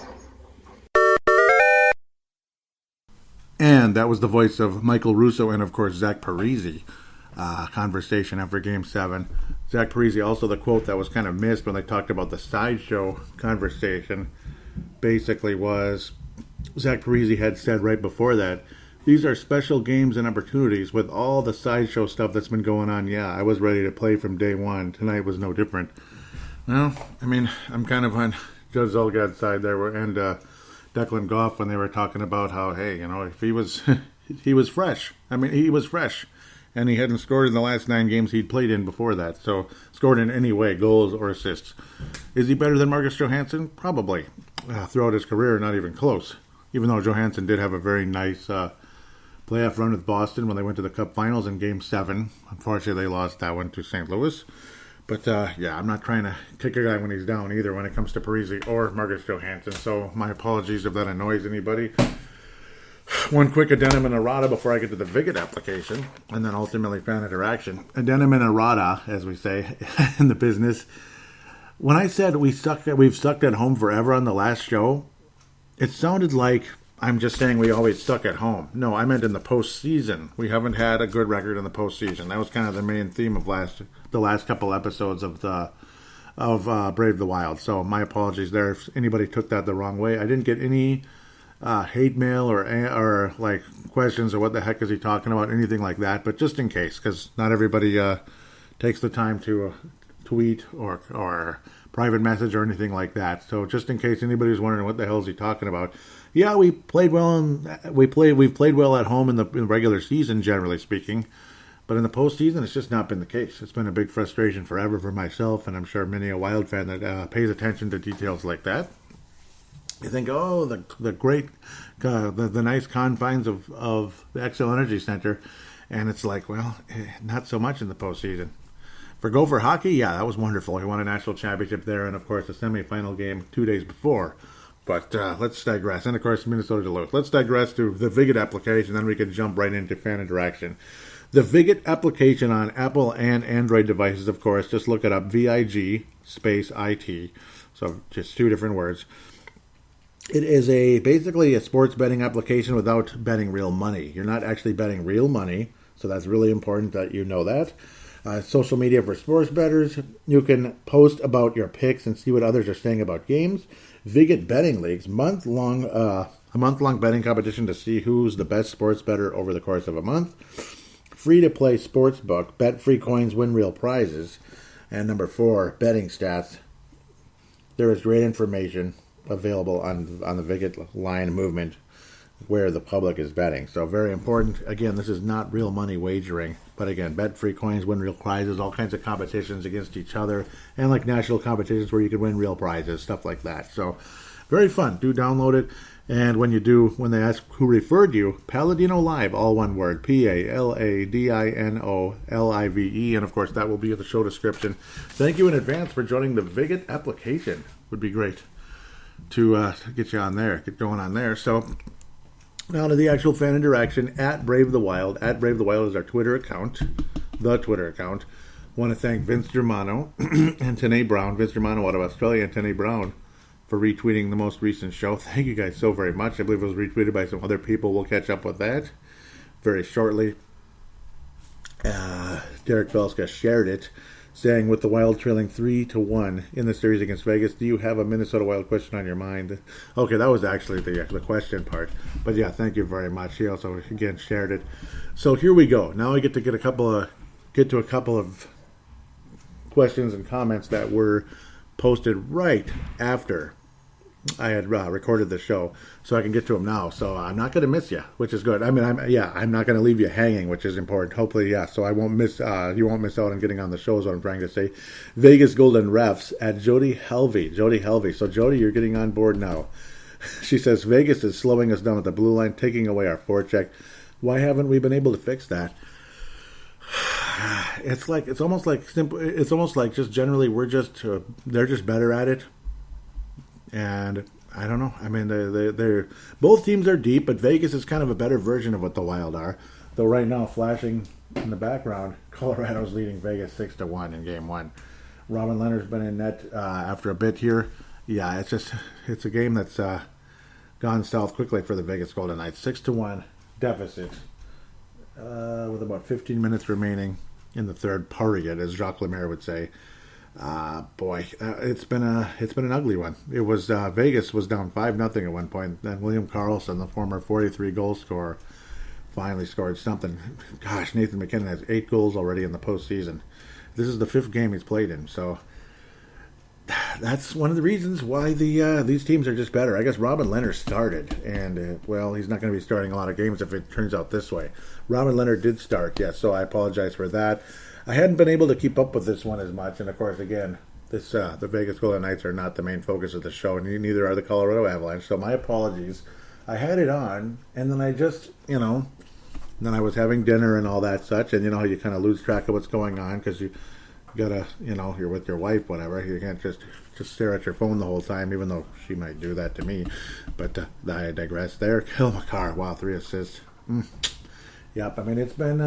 And that was the voice of Michael Russo and, of course, Zach Parise. Conversation after Game 7. Zach Parise, also the quote that was kind of missed when they talked about the sideshow conversation, basically was Zach Parise had said right before that, these are special games and opportunities with all the sideshow stuff that's been going on. Yeah, I was ready to play from day one. Tonight was no different. Well, I mean, I'm kind of on Judge Zolgad's side there, and Declan Goff when they were talking about how, hey, if he was he was fresh. I mean, he was fresh. And he hadn't scored in the last 9 games he'd played in before that. So, scored in any way, goals or assists. Is he better than Marcus Johansson? Probably. Throughout his career, not even close. Even though Johansson did have a very nice playoff run with Boston when they went to the Cup Finals in Game 7. Unfortunately, they lost that one to St. Louis. But, I'm not trying to kick a guy when he's down either when it comes to Parise or Marcus Johansson. So, my apologies if that annoys anybody. One quick addendum and errata before I get to the Vig It application, and then ultimately fan interaction. Addendum and errata, as we say in the business. When I said we've sucked at home forever on the last show, it sounded like I'm just saying we always suck at home. No, I meant in the postseason. We haven't had a good record in the postseason. That was kind of the main theme of the last couple episodes of Brave the Wild. So my apologies there if anybody took that the wrong way. I didn't get any hate mail or like questions or what the heck is he talking about, anything like that, but just in case, because not everybody takes the time to tweet or private message or anything like that. So just in case anybody's wondering what the hell is he talking about, yeah, we played well and we've played well at home in the regular season, generally speaking, but in the postseason it's just not been the case. It's been a big frustration forever for myself, and I'm sure many a Wild fan that pays attention to details like that. You think, oh, the great, the nice confines of the Xcel Energy Center, and it's like, well, not so much in the postseason. For Gopher Hockey, yeah, that was wonderful. He won a national championship there, and of course a semifinal game 2 days before. But let's digress. And of course, Minnesota Duluth. Let's digress to the Vig It application, then we can jump right into fan interaction. The Vig It application on Apple and Android devices, of course, just look it up, VIG space IT. So just 2 different words. It is basically a sports betting application without betting real money. You're not actually betting real money, so that's really important that you know that. Social media for sports bettors. You can post about your picks and see what others are saying about games. Vig It betting leagues, a month-long betting competition to see who's the best sports bettor over the course of a month. Free-to-play sports book, bet free coins, win real prizes. And number 4, betting stats. There is great information available on the Vig It line movement where the public is betting. So very important. Again, this is not real money wagering, but again, bet free coins, win real prizes, all kinds of competitions against each other, and like national competitions where you can win real prizes, stuff like that. So very fun. Do download it. And when they ask who referred you, Paladinolive, all one word, Paladinolive, and of course that will be in the show description. Thank you in advance for joining the Vig It application. Would be great to get you on there, get going on there. So now to the actual fan interaction at Brave the Wild. At Brave the Wild is our Twitter account, the Twitter account. Want to thank Vince Germano and Tanae Brown, Vince Germano out of Australia and Tanae Brown for retweeting the most recent show. Thank you guys so very much. I believe it was retweeted by some other people. We'll catch up with that very shortly. Derek Velska shared it, saying, with the Wild trailing 3-1 in the series against Vegas, do you have a Minnesota Wild question on your mind? Okay, that was actually the question part. But yeah, thank you very much. He also, again, shared it. So here we go. Now I get to a couple of questions and comments that were posted right after I had recorded the show, so I can get to them now. So I'm not going to miss you, which is good. I mean, I'm not going to leave you hanging, which is important. Hopefully, yeah. So I won't miss. You won't miss out on getting on the show. Is what I'm trying to say. Vegas Golden Refs at Jody Helvey. So Jody, you're getting on board now. She says Vegas is slowing us down at the blue line, taking away our forecheck. Why haven't we been able to fix that? It's almost like just generally they're just better at it. And I don't know. I mean, they're both teams are deep, but Vegas is kind of a better version of what the Wild are. Though right now, flashing in the background, Colorado's leading Vegas 6-1 in Game 1. Robin Leonard's been in net after a bit here. Yeah, it's a game that's gone south quickly for the Vegas Golden Knights. 6-1 deficit with about 15 minutes remaining in the third period, as Jacques Lemaire would say. It's been an ugly one. It was Vegas was down 5-0 at one point. Then William Karlsson, the former 43 goal scorer, finally scored something. Gosh, Nathan McKinnon has 8 goals already in the postseason. This is the 5th game he's played in, so that's one of the reasons why these teams are just better. I guess Robin Leonard started, and he's not going to be starting a lot of games if it turns out this way. Robin Leonard did start, yes, so I apologize for that. I hadn't been able to keep up with this one as much, and of course, again, the Vegas Golden Knights are not the main focus of the show, and neither are the Colorado Avalanche, so my apologies. I had it on, and then I just, then I was having dinner and all that such, and you know how you kind of lose track of what's going on, because you gotta, you're with your wife, whatever, you can't just stare at your phone the whole time, even though she might do that to me, but I digress there. Kill McCarr, wow, 3 assists. Yep, I mean, it's been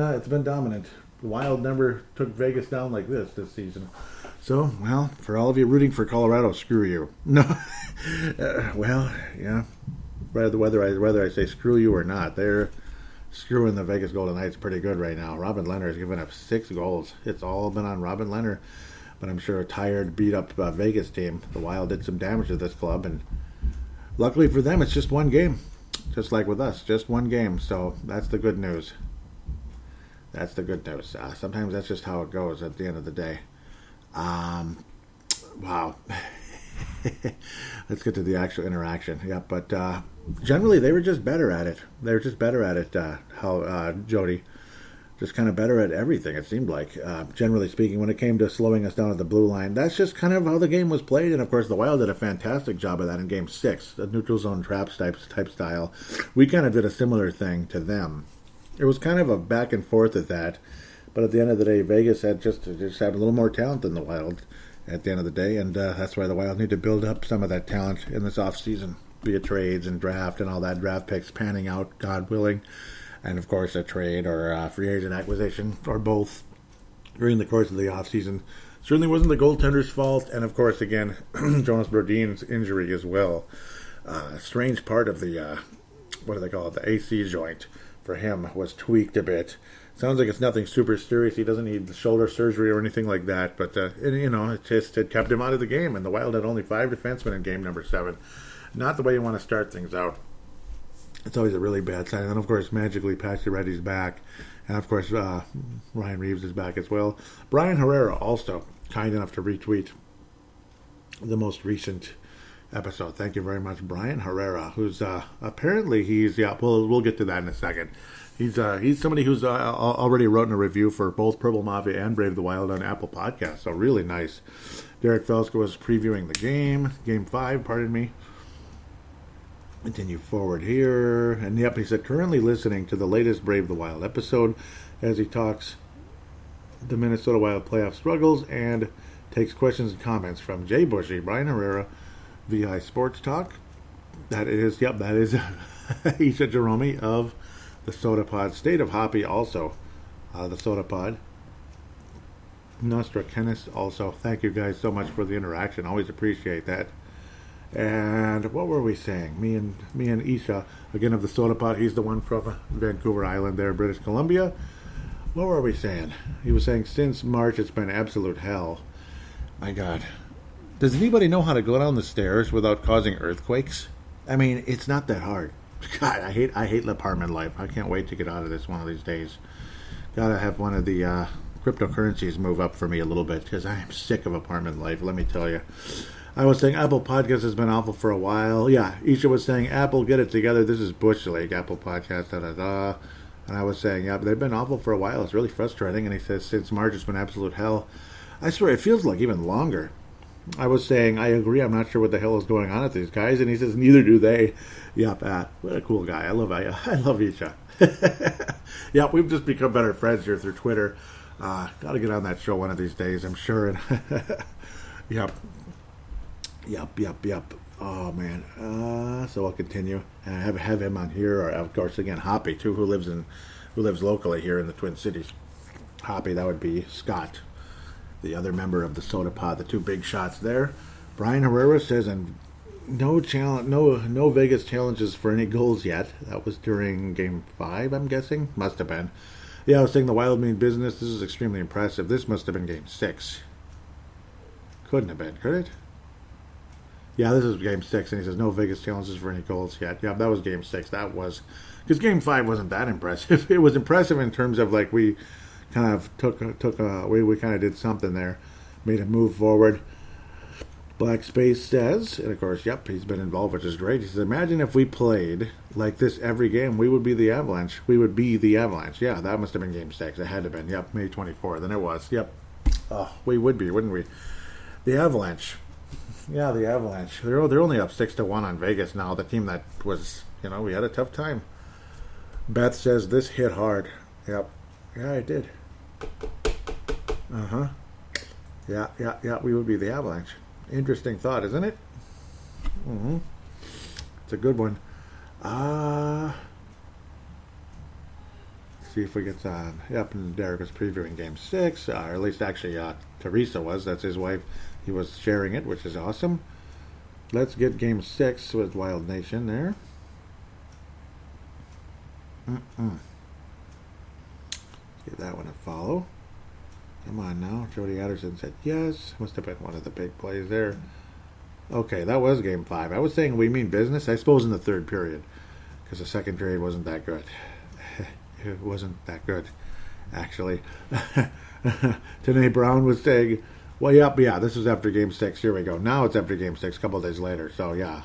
dominant. The Wild never took Vegas down like this season. So, well, for all of you rooting for Colorado, screw you. No, yeah. Whether I say screw you or not, they're screwing the Vegas Golden Knights pretty good right now. Robin Leonard has given up 6 goals. It's all been on Robin Leonard. But I'm sure a tired, beat-up Vegas team. The Wild did some damage to this club, and luckily for them, it's just one game. Just like with us, just one game. So that's the good news. That's the good news. Sometimes that's just how it goes at the end of the day. Wow. Let's get to the actual interaction. Yeah, but generally they were just better at it. They were just better at it. Jody, just kind of better at everything. It seemed like, generally speaking, when it came to slowing us down at the blue line, that's just kind of how the game was played. And of course, the Wild did a fantastic job of that in Game 6, the neutral zone traps type style. We kind of did a similar thing to them. It was kind of a back and forth at that, but at the end of the day, Vegas had just had a little more talent than the Wild at the end of the day, and that's why the Wild need to build up some of that talent in this offseason, be it trades and draft and all that, draft picks panning out, God willing, and of course a trade or a free agent acquisition, or both, during the course of the offseason. Certainly wasn't the goaltender's fault, and of course, again, Jonas Brodin's injury as well. A strange part of the, what do they call it, the AC joint for him was tweaked a bit. Sounds like it's nothing super serious. He doesn't need shoulder surgery or anything like that. But, it kept him out of the game. And the Wild had only 5 defensemen in game number 7. Not the way you want to start things out. It's always a really bad sign. And, of course, magically, Pacioretty's back. And, of course, Ryan Reeves is back as well. Brian Herrera also kind enough to retweet the most recent episode. Thank you very much, Brian Herrera, who's apparently we'll get to that in a second. He's somebody who's already written a review for both Purple Mafia and Brave the Wild on Apple Podcasts, so really nice. Derek Felska was previewing the game 5, pardon me. Continue forward here, and yep, he said currently listening to the latest Brave the Wild episode as he talks the Minnesota Wild playoff struggles and takes questions and comments from Jay Bushy, Brian Herrera, VI Sports Talk. That is Isha Jerome of the Soda Pod. State of Hoppy also, the Soda Pod. Nostra Kennis also. Thank you guys so much for the interaction. Always appreciate that. And what were we saying? Me and Isha, again of the Soda Pod. He's the one from Vancouver Island there, British Columbia. What were we saying? He was saying since March it's been absolute hell. My God. Does anybody know how to go down the stairs without causing earthquakes? I mean, it's not that hard. God, I hate apartment life. I can't wait to get out of this one of these days. Gotta have one of the cryptocurrencies move up for me a little bit, because I am sick of apartment life, let me tell you. I was saying Apple Podcast has been awful for a while. Yeah, Isha was saying, Apple, get it together. This is Bush League, Apple Podcast, da-da-da. And I was saying, yeah, but they've been awful for a while. It's really frustrating. And he says, since March, it's been absolute hell. I swear, it feels like even longer. I was saying, I agree, I'm not sure what the hell is going on with these guys. And he says, neither do they. Yeah, Pat, what a cool guy. I love Isha. Yeah, we've just become better friends here through Twitter. Got to get on that show one of these days, I'm sure. And Yep. Oh, man. So I'll continue. And have him on here. Or, of course, again, Hoppy, too, who lives in who lives locally here in the Twin Cities. Hoppy, that would be Scott, the other member of the Soda Pod, the two big shots there. Brian Herrera says, and no Vegas challenges for any goals yet. That was during Game 5, I'm guessing. Must have been. Yeah, I was saying the Wild mean business. This is extremely impressive. This must have been Game 6. Couldn't have been, could it? Yeah, this is Game 6, and he says no Vegas challenges for any goals yet. Yeah, that was Game 6. That was... Because Game 5 wasn't that impressive. It was impressive in terms of, like, we kind of we kind of did something there. Made a move forward. Black Space says, and of course, yep, he's been involved, which is great. He says, imagine if we played like this every game, we would be the Avalanche. We would be the Avalanche. Yeah, that must have been Game 6. It had to have been. Yep, May 24th. And it was. Yep. Oh, we would be, wouldn't we? The Avalanche. Yeah, the Avalanche. They're only up 6-1 on Vegas now. The team that was, we had a tough time. Beth says, this hit hard. Yep. Yeah, it did. Uh-huh. Yeah, we would be the Avalanche. Interesting thought, isn't it? Mm-hmm. It's a good one. See if we get on. Yep, and Derek was previewing Game 6, or at least actually Teresa was. That's his wife. He was sharing it, which is awesome. Let's get Game 6 with Wild Nation there. Give that one a follow. Come on now. Jody Anderson said yes. Must have been one of the big plays there. Okay, that was Game 5. I was saying we mean business, I suppose, in the third period. Because the second period wasn't that good. It wasn't that good, actually. Tanae Brown was saying, well, yeah, this was after Game 6. Here we go. Now it's after Game 6, a couple of days later. So, yeah.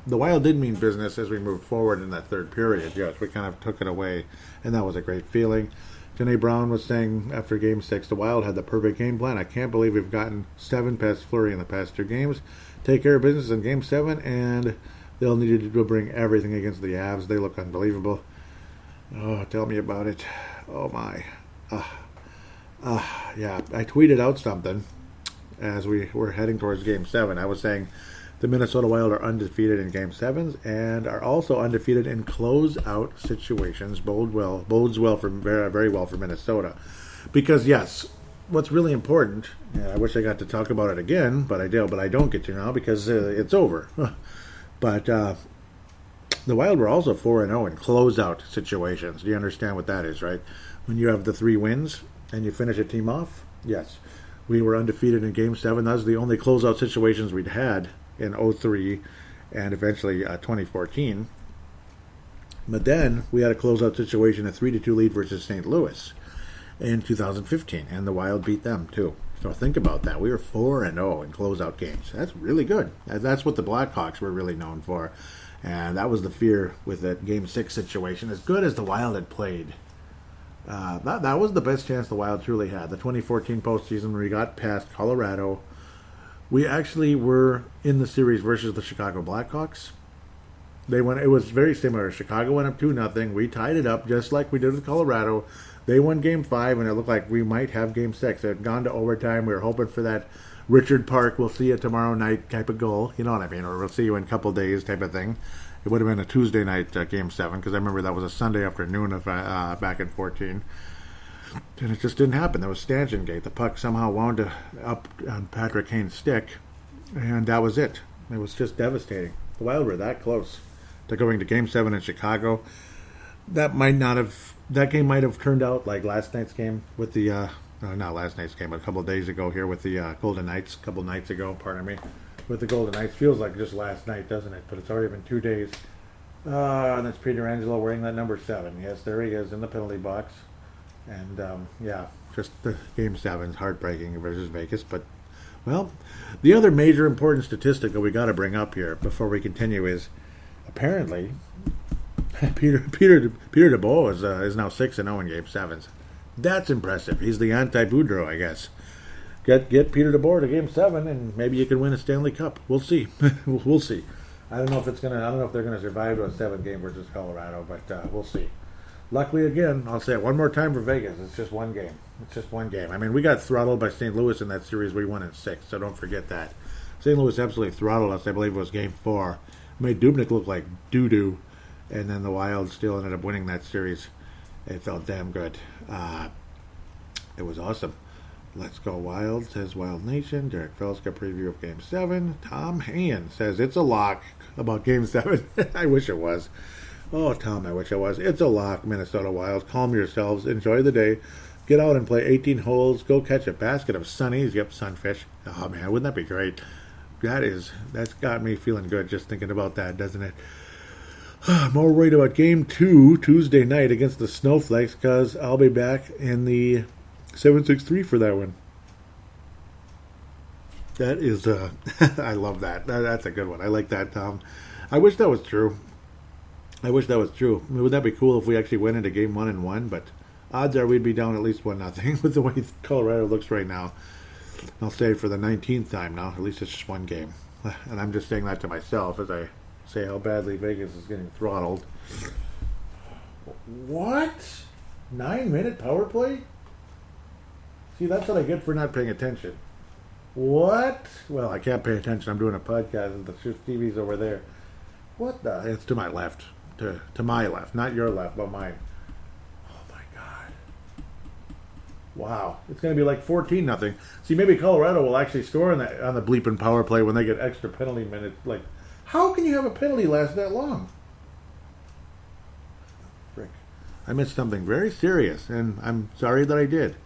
The Wild did mean business as we moved forward in that third period. Yes, we kind of took it away, and that was a great feeling. Janae Brown was saying after Game 6, the Wild had the perfect game plan. I can't believe we've gotten 7 past Fleury in the past 2 games. Take care of business in Game 7, and they'll need to bring everything against the Avs. They look unbelievable. Oh, tell me about it. Oh, my. Yeah, I tweeted out something as we were heading towards Game 7. I was saying the Minnesota Wild are undefeated in Game 7s and are also undefeated in close-out situations. Bodes well for very well for Minnesota. Because, yes, what's really important, and I wish I got to talk about it again, but I don't get to now because it's over. But the Wild were also 4-0 in close-out situations. Do you understand what that is, right? When you have the 3 wins and you finish a team off, yes. We were undefeated in Game 7. That was the only close-out situations we'd had in 03 and eventually 2014. But then we had a closeout situation, a 3-2 lead versus St. Louis in 2015, and the Wild beat them too. So think about that. We were 4-0 in closeout games. That's really good. That's what the Blackhawks were really known for, and that was the fear with that Game 6 situation. As good as the Wild had played, that was the best chance the Wild truly had. The 2014 postseason, when we got past Colorado, we actually were in the series versus the Chicago Blackhawks. It was very similar. Chicago went up 2-0. We tied it up just like we did with Colorado. They won Game 5, and it looked like we might have Game 6. It had gone to overtime. We were hoping for that Richard Park, we'll see you tomorrow night type of goal. You know what I mean? Or we'll see you in a couple of days type of thing. It would have been a Tuesday night Game 7, because I remember that was a Sunday afternoon back in 14. And it just didn't happen. There was stanchion gate. The puck somehow wound up on Patrick Kane's stick, and that was it. It was just devastating. The Wild were that close to going to Game 7 in Chicago. That game might have turned out like last night's game with the, not last night's game, but a couple of days ago here with the Golden Knights, a couple of nights ago, pardon me, with the Golden Knights. Feels like just last night, doesn't it? But it's already been 2 days. And that's Peter Angelo wearing that number 7. Yes, there he is in the penalty box. And, just the Game 7's heartbreaking versus Vegas. But, well, the other major important statistic that we got to bring up here before we continue is apparently Peter DeBoer is now 6-0 in Game 7s. That's impressive. He's the anti-Boudreaux, I guess. Get Peter DeBoer to Game 7, and maybe you can win a Stanley Cup. We'll see. We'll see. I don't know if they're going to survive to a 7-game versus Colorado, but we'll see. Luckily, again, I'll say it one more time for Vegas. It's just one game. I mean, we got throttled by St. Louis in that series. We won in 6, so don't forget that. St. Louis absolutely throttled us. I believe it was Game 4. Made Dubnyk look like doo-doo, and then the Wild still ended up winning that series It felt damn good. It was awesome. Let's Go Wild, says Wild Nation. Derek Felska preview of Game 7. Tom Hayen says it's a lock about Game 7. I wish it was. Oh, Tom, I wish it was. It's a lock, Minnesota Wild. Calm yourselves. Enjoy the day. Get out and play 18 holes. Go catch a basket of sunnies. Yep, sunfish. Oh, man, wouldn't that be great? That's got me feeling good just thinking about that, doesn't it? More worried about Game 2 Tuesday night against the Snowflakes because I'll be back in the 763 for that one. That is, I love that. That's a good one. I like that, Tom. I wish that was true. Would that be cool if we actually went into Game 1 and won? But odds are we'd be down at least 1-0 with the way Colorado looks right now. I'll say for the 19th time now. At least it's just one game. And I'm just saying that to myself as I say how badly Vegas is getting throttled. What? 9-minute power play? See, that's what I get for not paying attention. What? Well, I can't pay attention. I'm doing a podcast and the TV's over there. What the? It's to my left. To my left. Not your left, but mine. Oh, my God. Wow. It's going to be like 14-0. See, maybe Colorado will actually score on the bleeping power play when they get extra penalty minutes. Like, how can you have a penalty last that long? Frick. I missed something very serious, and I'm sorry that I did.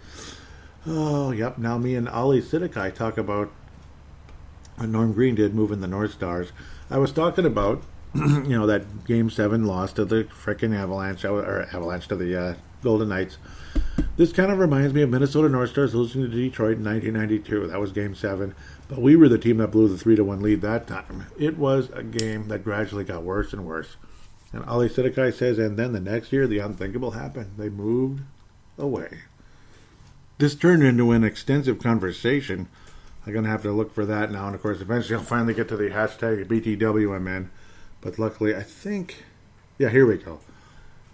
Oh, yep. Now me and Ollie Sidikai talk about what Norm Green did moving the North Stars. I was talking about, that Game 7 loss to the frickin' Avalanche to the Golden Knights. This kind of reminds me of Minnesota North Stars losing to Detroit in 1992. That was Game 7. But we were the team that blew the 3-1 lead that time. It was a game that gradually got worse and worse. And Ollie Sidikai says, and then the next year, the unthinkable happened. They moved away. This turned into an extensive conversation. I'm going to have to look for that now. And, of course, eventually I'll finally get to the hashtag BTWMN. But luckily, I think... Yeah, here we go.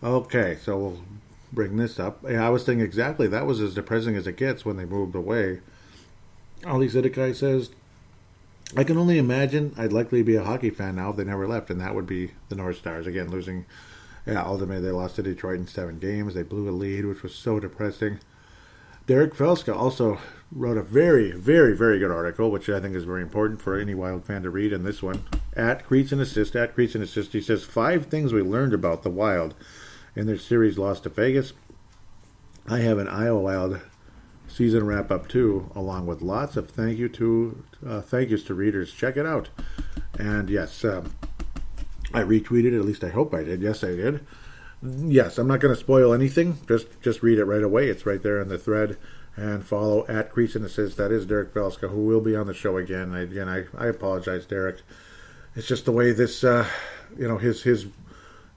Okay, so we'll bring this up. Yeah, I was thinking exactly. That was as depressing as it gets when they moved away. Ollie Sidikai says, I can only imagine I'd likely be a hockey fan now if they never left. And that would be the North Stars. Again, losing... Yeah, ultimately they lost to Detroit in 7 games. They blew a lead, which was so depressing. Derek Felska also wrote a very, very, very good article, which I think is very important for any Wild fan to read in this one. At Creech and Assist, he says, 5 things we learned about the Wild in their series loss to Vegas. I have an Iowa Wild season wrap-up too, along with lots of thank yous to readers. Check it out. And yes, I retweeted, at least I hope I did. Yes, I did. Yes, I'm not going to spoil anything. Just read it right away. It's right there in the thread. And follow at Creech and Assist. That is Derek Velska, who will be on the show again. I apologize, Derek. It's just the way this,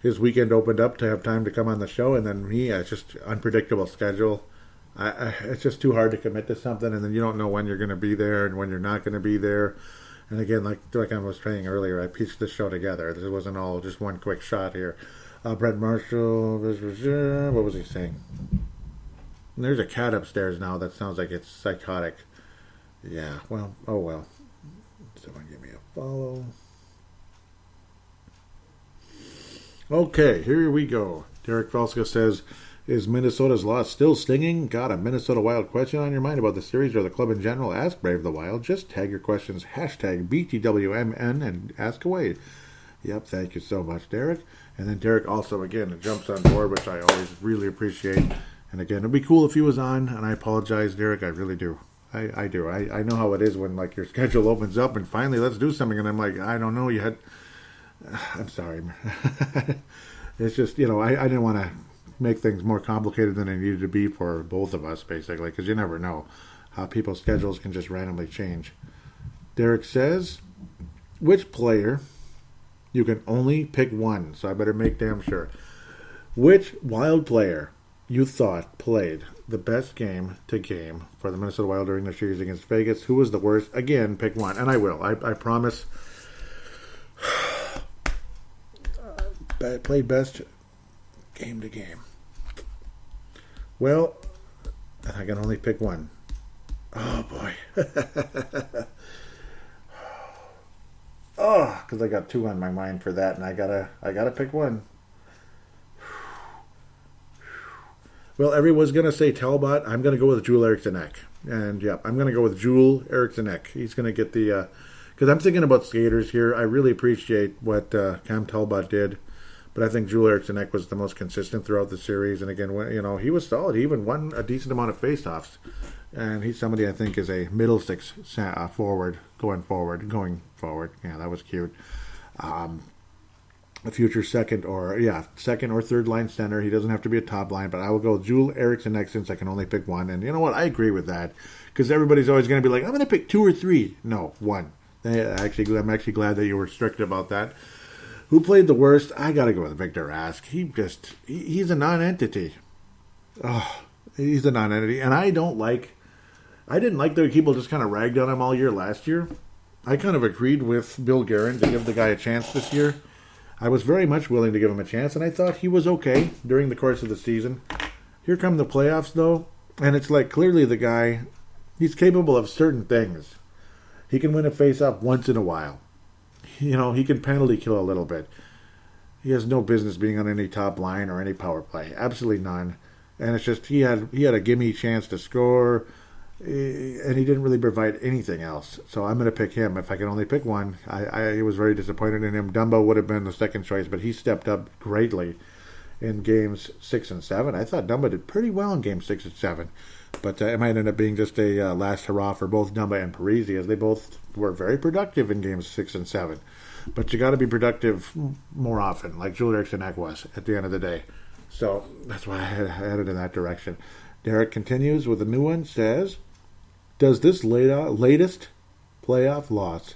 his weekend opened up to have time to come on the show, and then me, it's just unpredictable schedule. It's just too hard to commit to something, and then you don't know when you're going to be there and when you're not going to be there. And again, like I was saying earlier, I pieced this show together. This wasn't all just one quick shot here. Brett Marshall, what was he saying? And there's a cat upstairs now that sounds like it's psychotic. Yeah, well, oh well. Someone give me a follow. Okay, here we go. Derek Falska says, is Minnesota's loss still stinging? Got a Minnesota Wild question on your mind about the series or the club in general? Ask Brave the Wild. Just tag your questions, hashtag BTWMN, and ask away. Yep, thank you so much, Derek. And then Derek also, again, jumps on board, which I always really appreciate. And again, it'd be cool if he was on, and I apologize, Derek, I really do. I do. I know how it is when, like, your schedule opens up, and finally, let's do something, and I'm like, I don't know yet. I'm sorry. It's just, I didn't want to make things more complicated than they needed to be for both of us, basically, because you never know how people's schedules can just randomly change. Derek says, which player... You can only pick one, so I better make damn sure. Which Wild player you thought played the best game to game for the Minnesota Wild during their series against Vegas? Who was the worst? Again, pick one, and I will. I promise. Played best game to game. Well, I can only pick one. Oh, boy. Oh, because I got 2 on my mind for that, and I gotta pick one. Well, everyone's going to say Talbot. I'm going to go with Joel Eriksson-Ek. And, yeah, I'm going to go with Joel Eriksson-Ek. He's going to get the... Because I'm thinking about skaters here. I really appreciate what Cam Talbot did. But I think Joel Eriksson-Ek was the most consistent throughout the series. And, again, he was solid. He even won a decent amount of faceoffs. And he's somebody I think is a middle six forward, going forward. Yeah, that was cute. A future second or third line center. He doesn't have to be a top line, but I will go Joel Eriksson-Ek since I can only pick one. And you know what? I agree with that because everybody's always going to be like, I'm going to pick 2 or 3. No, 1. I'm actually glad that you were strict about that. Who played the worst? I got to go with Victor Rask. He's a non-entity. Oh, he's a non-entity. And I didn't like that people just kind of ragged on him all year last year. I kind of agreed with Bill Guerin to give the guy a chance this year. I was very much willing to give him a chance, and I thought he was okay during the course of the season. Here come the playoffs, though, and it's like clearly the guy, he's capable of certain things. He can win a face-off once in a while. He can penalty kill a little bit. He has no business being on any top line or any power play. Absolutely none. And it's just he had a gimme chance to score, and he didn't really provide anything else. So I'm going to pick him. If I can only pick one, I was very disappointed in him. Dumbo would have been the second choice, but he stepped up greatly in games 6 and 7. I thought Dumbo did pretty well in games 6 and 7, but it might end up being just a last hurrah for both Dumbo and Parisi, as they both were very productive in games 6 and 7. But you got to be productive more often, like Joel Eriksson-Ek was at the end of the day. So that's why I headed in that direction. Derek continues with a new one, says, does this latest playoff loss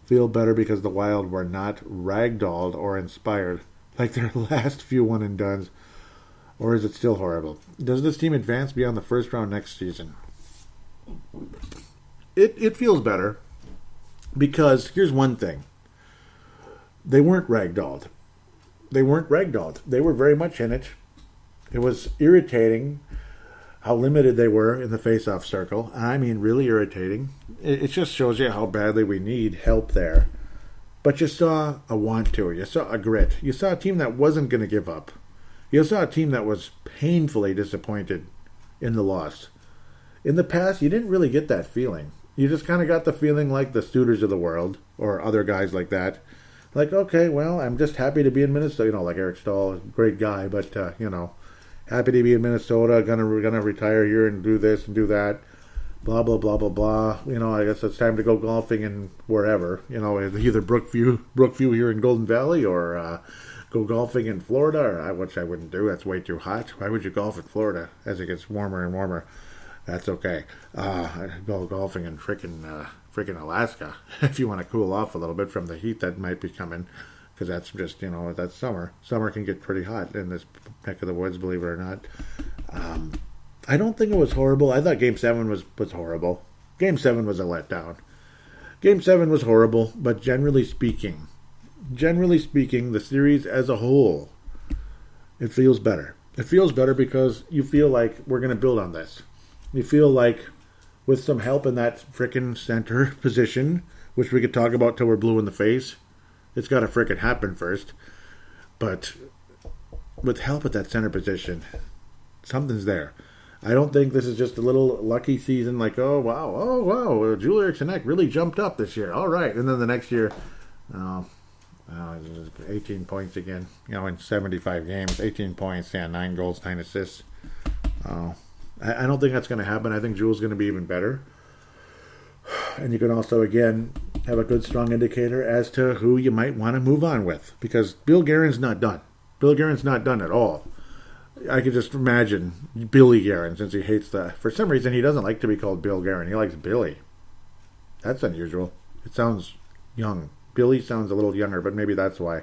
feel better because the Wild were not ragdolled or inspired like their last few one-and-dones, or is it still horrible? Does this team advance beyond the first round next season? It feels better because here's one thing. They weren't ragdolled. They were very much in it. It was irritating how limited they were in the face-off circle. I mean, really irritating. It just shows you how badly we need help there. But you saw a want to. You saw a grit. You saw a team that wasn't going to give up. You saw a team that was painfully disappointed in the loss. In the past, you didn't really get that feeling. You just kind of got the feeling like the Studers of the world, or other guys like that. Like, okay, well, I'm just happy to be in Minnesota. Like Eric Stahl, great guy, but, happy to be in Minnesota, gonna retire here and do this and do that, blah, blah, blah, blah, blah. I guess it's time to go golfing in wherever. Either Brookview here in Golden Valley or go golfing in Florida, which I wouldn't do. That's way too hot. Why would you golf in Florida as it gets warmer and warmer? That's okay. Go golfing in freaking Alaska if you want to cool off a little bit from the heat that might be coming. Because that's just, that's summer. Summer can get pretty hot in this neck of the woods, believe it or not. I don't think it was horrible. I thought Game 7 was horrible. Game 7 was a letdown. Game 7 was horrible, but generally speaking, the series as a whole, it feels better. It feels better because you feel like we're going to build on this. You feel like with some help in that frickin' center position, which we could talk about till we're blue in the face, it's got to frickin' happen first. But with help at that center position, something's there. I don't think this is just a little lucky season like, oh, wow, Joel Eriksson-Ek really jumped up this year. All right. And then the next year, 18 points again, in 75 games, 18 points, 9 goals, 9 assists. I don't think that's going to happen. I think Joel's going to be even better. And you can also, again, have a good, strong indicator as to who you might want to move on with. Because Bill Guerin's not done. Bill Guerin's not done at all. I could just imagine Billy Guerin, since he hates for some reason, he doesn't like to be called Bill Guerin. He likes Billy. That's unusual. It sounds young. Billy sounds a little younger, but maybe that's why.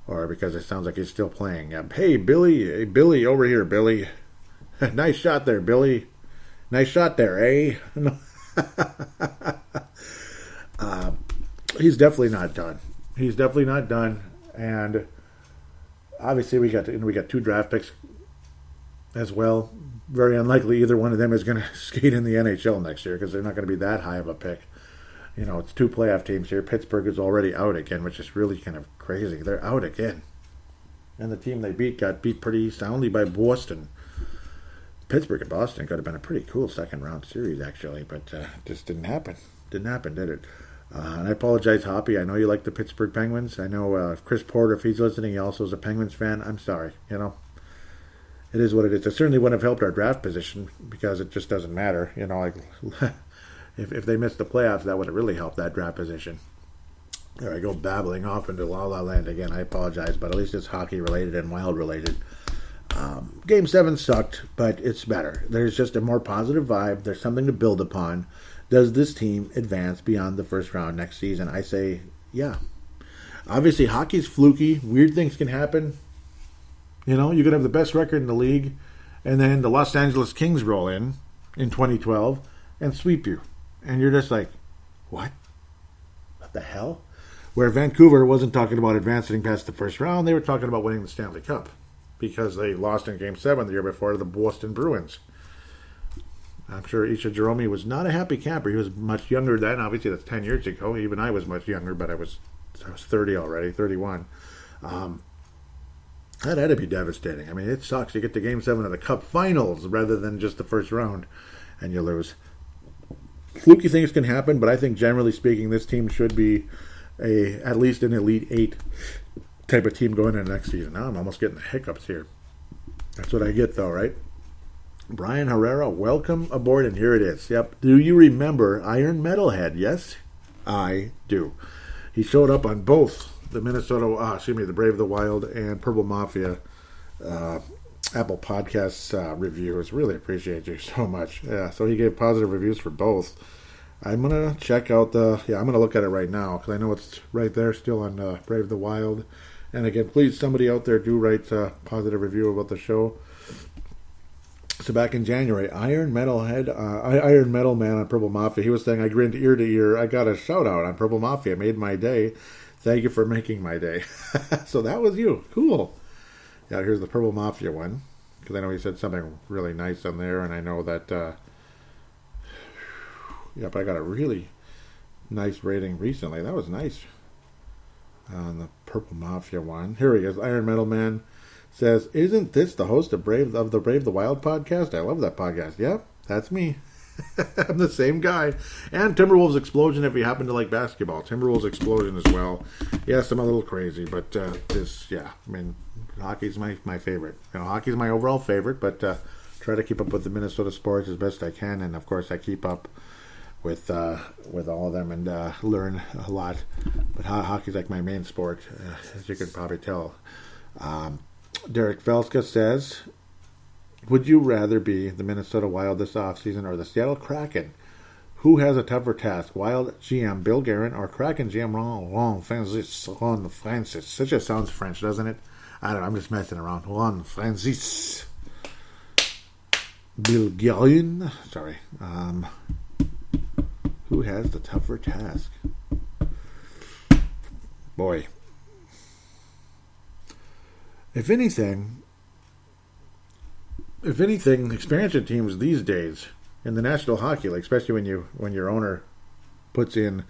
Or because it sounds like he's still playing. Hey, Billy, over here, Billy. Nice shot there, Billy. Nice shot there, eh? He's definitely not done. And obviously we got 2 draft picks as well. Very unlikely either one of them is going to skate in the NHL next year because they're not going to be that high of a pick. It's 2 playoff teams here. Pittsburgh is already out again, which is really kind of crazy. They're out again. And the team they beat got beat pretty soundly by Boston. Pittsburgh and Boston could have been a pretty cool second round series, actually, but just didn't happen. Didn't happen, did it? And I apologize, Hoppy. I know you like the Pittsburgh Penguins. I know Chris Porter, if he's listening, he also is a Penguins fan. I'm sorry. It is what it is. It certainly wouldn't have helped our draft position because it just doesn't matter. Like if they missed the playoffs, that would have really helped that draft position. There I go babbling off into La La Land again. I apologize, but at least it's hockey related and Wild related. Game 7 sucked, but it's better. There's just a more positive vibe. There's something to build upon. Does this team advance beyond the first round next season? I say, yeah. Obviously, hockey's fluky. Weird things can happen. You could have the best record in the league, and then the Los Angeles Kings roll in 2012 and sweep you. And you're just like, what? What the hell? Where Vancouver wasn't talking about advancing past the first round. They were talking about winning the Stanley Cup because they lost in Game 7 the year before to the Boston Bruins. I'm sure Isha Jerome was not a happy camper. He was much younger then. Obviously, that's 10 years ago. Even I was much younger, but I was 30 already, 31. That had to be devastating. I mean, it sucks. You get to Game 7 of the Cup Finals rather than just the first round, and you lose. Fluky things can happen, but I think generally speaking, this team should be at least an Elite 8 type of team going into next season. Now I'm almost getting the hiccups here. That's what I get, though, right? Brian Herrera, welcome aboard, and here it is. Yep. Do you remember Iron Metalhead? Yes, I do. He showed up on both the the Brave of the Wild and Purple Mafia Apple Podcasts reviews. Really appreciate you so much. Yeah, so he gave positive reviews for both. I'm going to check out I'm going to look at it right now because I know it's right there still on Brave of the Wild. And again, please, somebody out there do write a positive review about the show. So back in January, Iron Metal Man on Purple Mafia, he was saying, I grinned ear to ear. I got a shout out on Purple Mafia. Made my day. Thank you for making my day. So that was you. Cool. Yeah, here's the Purple Mafia one. Because I know he said something really nice on there. And I know that, but I got a really nice rating recently. That was nice. On the Purple Mafia one. Here he is. Iron Metal Man says, isn't this the host of the Brave the Wild podcast? I love that podcast. Yep, that's me. I'm the same guy. And Timberwolves Explosion if you happen to like basketball. Timberwolves Explosion as well. Yes, I'm a little crazy, but hockey's my favorite. Hockey's my overall favorite, but try to keep up with the Minnesota sports as best I can, and of course I keep up with all of them and learn a lot. But hockey's like my main sport, as you can probably tell. Derek Felska says, would you rather be the Minnesota Wild this offseason or the Seattle Kraken? Who has a tougher task, Wild GM Bill Guerin or Kraken GM Ron Francis? It just sounds French, doesn't it? I don't know, I'm just messing around. Ron Francis. Bill Guerin. Sorry. Who has the tougher task? Boy. If anything, expansion teams these days in the National Hockey League, especially when your owner puts in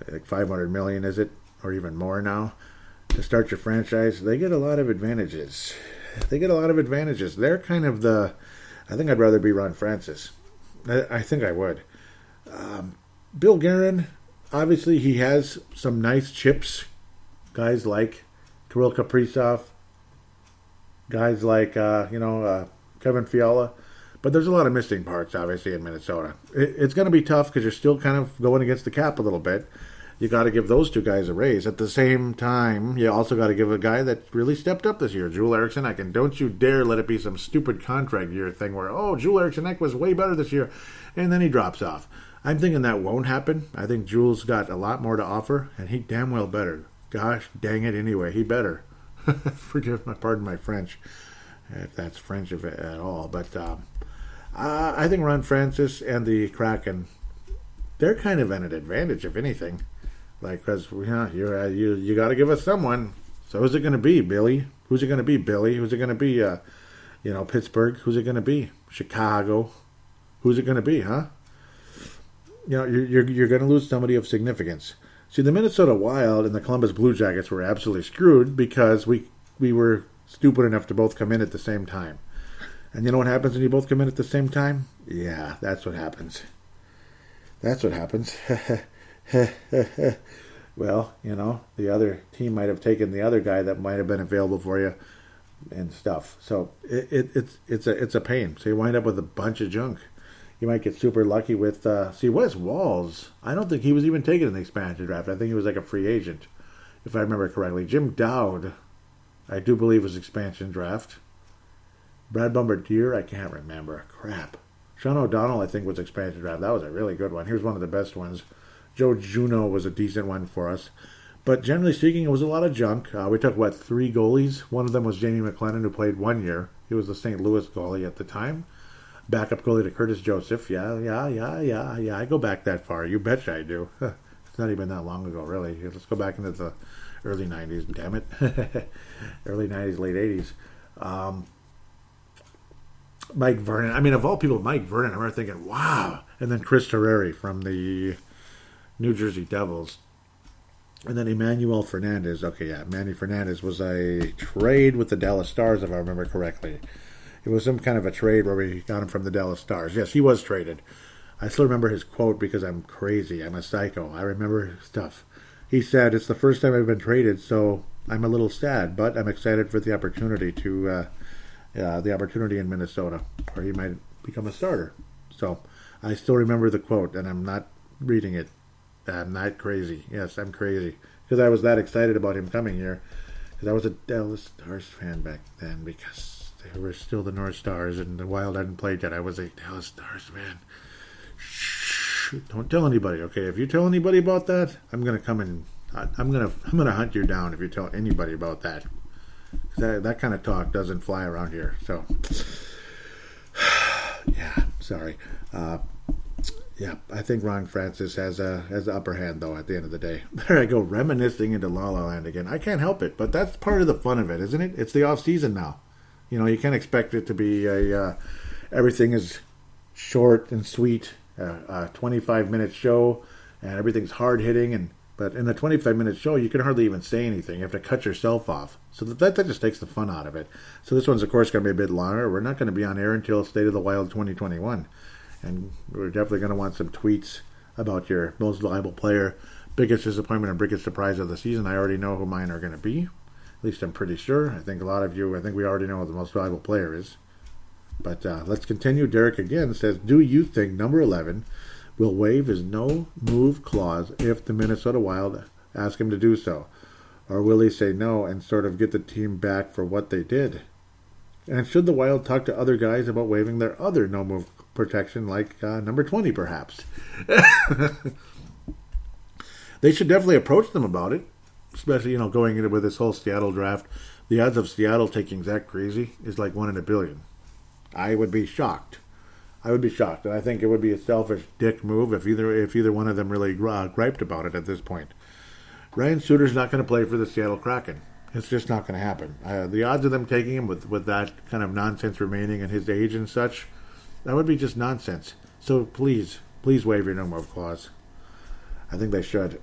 like $500 million, is it, or even more now, to start your franchise, they get a lot of advantages. They're kind of I think I'd rather be Ron Francis. I think I would. Bill Guerin, obviously he has some nice chips. Guys like Kirill Kaprizov. Guys like, Kevin Fiala. But there's a lot of missing parts, obviously, in Minnesota. It's going to be tough because you're still kind of going against the cap a little bit. You got to give those two guys a raise. At the same time, you also got to give a guy that really stepped up this year, Joel Eriksson. Don't you dare let it be some stupid contract year thing where, Joel Eriksson was way better this year, and then he drops off. I'm thinking that won't happen. I think Joel's got a lot more to offer, and he damn well better. Gosh dang it, anyway, he better. Pardon my French, if that's French at all. But I think Ron Francis and the Kraken, they're kind of at an advantage, if anything. Because you got to give us someone. So who's it going to be, Billy? Who's it going to be, Billy? Who's it going to be, Pittsburgh? Who's it going to be? Chicago? Who's it going to be, huh? You're going to lose somebody of significance. See, the Minnesota Wild and the Columbus Blue Jackets were absolutely screwed because we were stupid enough to both come in at the same time. And you know what happens when you both come in at the same time? Yeah, that's what happens. That's what happens. Well, the other team might have taken the other guy that might have been available for you and stuff. So it's a pain. So you wind up with a bunch of junk. You might get super lucky with, Wes Walls. I don't think he was even taken in the expansion draft. I think he was like a free agent, if I remember correctly. Jim Dowd, I do believe, was expansion draft. Brad Bombardier, I can't remember. Crap. Sean O'Donnell, I think, was expansion draft. That was a really good one. He was one of the best ones. Joe Juno was a decent one for us. But generally speaking, it was a lot of junk. We took, 3 goalies? One of them was Jamie McLennan, who played 1 year. He was the St. Louis goalie at the time. Backup goalie to Curtis Joseph. Yeah. I go back that far. You betcha I do. It's not even that long ago, really. Let's go back into the early 90s, damn it. Early 90s, late 80s. Mike Vernon. I mean, of all people, Mike Vernon, I remember thinking, wow. And then Chris Terreri from the New Jersey Devils. And then Emmanuel Fernandez. Okay, yeah, Manny Fernandez was a trade with the Dallas Stars, if I remember correctly. It was some kind of a trade where we got him from the Dallas Stars. Yes, he was traded. I still remember his quote because I'm crazy. I'm a psycho. I remember stuff. He said, "It's the first time I've been traded, so I'm a little sad, but I'm excited for the opportunity in Minnesota, where he might become a starter." So I still remember the quote, and I'm not reading it. I'm not crazy. Yes, I'm crazy. Because I was that excited about him coming here. Because I was a Dallas Stars fan back then, because they were still the North Stars, and the Wild hadn't played yet. I was a Dallas Stars fan. Shh! Don't tell anybody, okay? If you tell anybody about that, I'm gonna come and I'm gonna hunt you down if you tell anybody about that. That kind of talk doesn't fly around here. So, yeah, sorry. Yeah, I think Ron Francis has the upper hand, though, at the end of the day. There I go, reminiscing into La La Land again. I can't help it, but that's part of the fun of it, isn't it? It's the off season now. You can't expect it to be everything is short and sweet, a 25-minute show, and everything's hard-hitting. But in a 25-minute show, you can hardly even say anything. You have to cut yourself off. So that just takes the fun out of it. So this one's, of course, going to be a bit longer. We're not going to be on air until State of the Wild 2021. And we're definitely going to want some tweets about your most valuable player, biggest disappointment, and biggest surprise of the season. I already know who mine are going to be. At least I'm pretty sure. I think a lot of you, we already know who the most valuable player is. But let's continue. Derek again says, do you think number 11 will waive his no-move clause if the Minnesota Wild ask him to do so? Or will he say no and sort of get the team back for what they did? And should the Wild talk to other guys about waiving their other no-move protection, like number 20, perhaps? They should definitely approach them about it, especially, going into with this whole Seattle draft. The odds of Seattle taking Zach Crazy is like 1 in a billion. I would be shocked. And I think it would be a selfish dick move if either one of them really griped about it at this point. Ryan Suter's not going to play for the Seattle Kraken. It's just not going to happen. The odds of them taking him with that kind of nonsense remaining at his age and such, that would be just nonsense. So please waive your no-move clause. I think they should.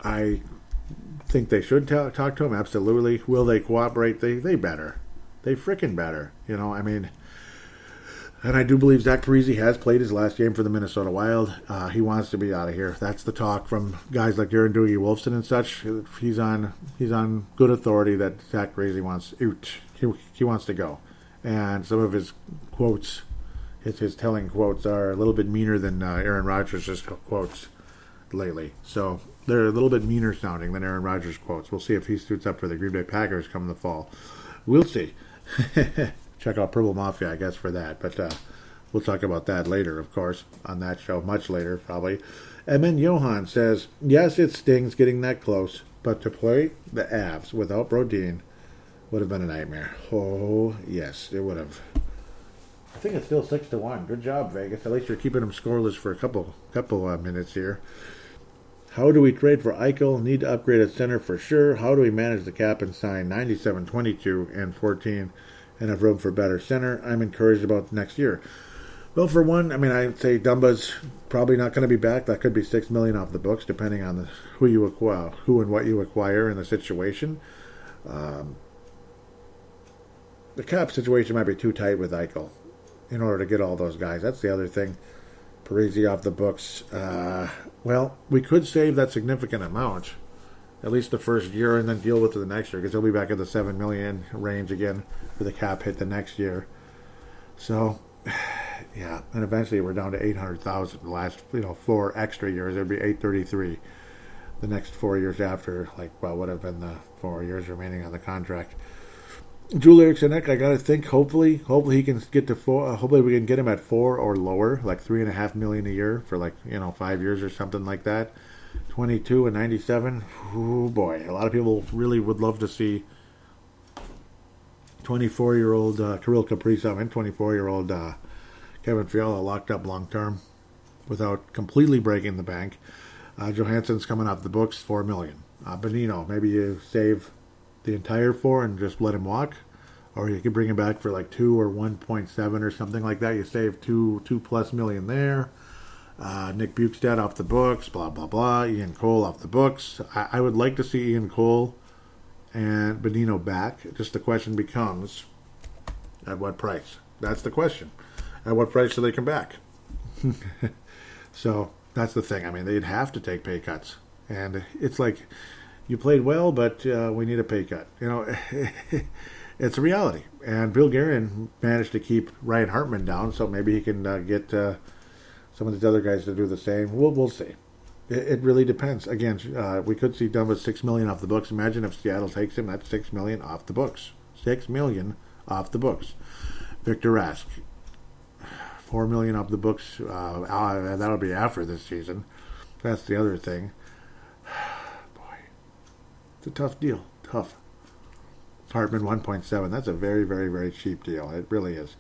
I think they should talk to him, absolutely. Will they cooperate? They better. They frickin' better. And I do believe Zach Parise has played his last game for the Minnesota Wild. He wants to be out of here. That's the talk from guys like Aaron Dougie Wolfson and such. He's on good authority that Zach Parise wants out. He wants to go. And some of his quotes, his telling quotes, are a little bit meaner than Aaron Rodgers' quotes lately. So they're a little bit meaner sounding than Aaron Rodgers' quotes. We'll see if he suits up for the Green Bay Packers come the fall. We'll see. Check out Purple Mafia, I guess, for that. But we'll talk about that later, of course, on that show. Much later, probably. And then Johan says, yes, it stings getting that close, but to play the Avs without Brodin would have been a nightmare. Oh, yes, it would have. I think it's still 6-1. Good job, Vegas. At least you're keeping them scoreless for a couple minutes here. How do we trade for Eichel? Need to upgrade at center for sure. How do we manage the cap and sign 97, 22, and 14 and have room for better center? I'm encouraged about next year. Well, for one, I'd say Dumba's probably not going to be back. That could be $6 million off the books, depending on who and what you acquire in the situation. the cap situation might be too tight with Eichel in order to get all those guys. That's the other thing. Parisi off the books. Well, we could save that significant amount, at least the first year, and then deal with it the next year, because he'll be back at the $7 million range again for the cap hit the next year. So, yeah, and eventually we're down to $800,000. The last 4 extra years, it'd be $833. The next 4 years after, would have been the 4 years remaining on the contract. Joel Eriksson, I gotta think. Hopefully he can get to 4. Hopefully we can get him at 4 or lower, like $3.5 million a year for 5 years or something like that. 22 and 97. Oh boy, a lot of people really would love to see 24-year-old Kirill Kaprizov and 24-year-old Kevin Fiala locked up long term without completely breaking the bank. Johansson's coming off the books, $4 million. Bonino, maybe you save the entire 4 and just let him walk, or you could bring him back for 2 or 1.7 or something like that. You save $2+ million there. Nick Bukestad off the books, blah blah blah. Ian Cole off the books. I would like to see Ian Cole and Bonino back. Just the question becomes, at what price? That's the question. At what price do they come back? So that's the thing. I mean, they'd have to take pay cuts, and it's like, you played well, but we need a pay cut. It's a reality. And Bill Guerin managed to keep Ryan Hartman down, so maybe he can get some of these other guys to do the same. We'll see. It really depends. Again, we could see Dumba's $6 million off the books. Imagine if Seattle takes him, that's $6 million off the books. $6 million off the books. Victor Rask, $4 million off the books. That'll be after this season. That's the other thing. It's a tough deal. Tough. Hartman 1.7. That's a very, very, very cheap deal. It really is.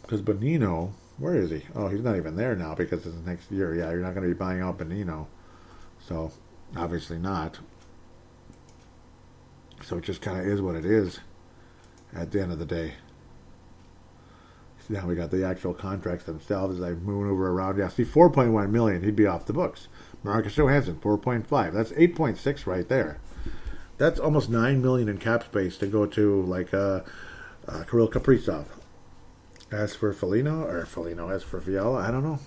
Because Bonino, where is he? Oh, he's not even there now because it's next year. Yeah, you're not going to be buying out Bonino. So, obviously not. So it just kind of is what it is at the end of the day. Now we got the actual contracts themselves as I maneuver around. Yeah, see, $4.1 million, he'd be off the books. Marcus Johansson, 4.5. That's 8.6 right there. That's almost $9 million in cap space to go to Kirill Kaprizov. As for as for Fiala, I don't know.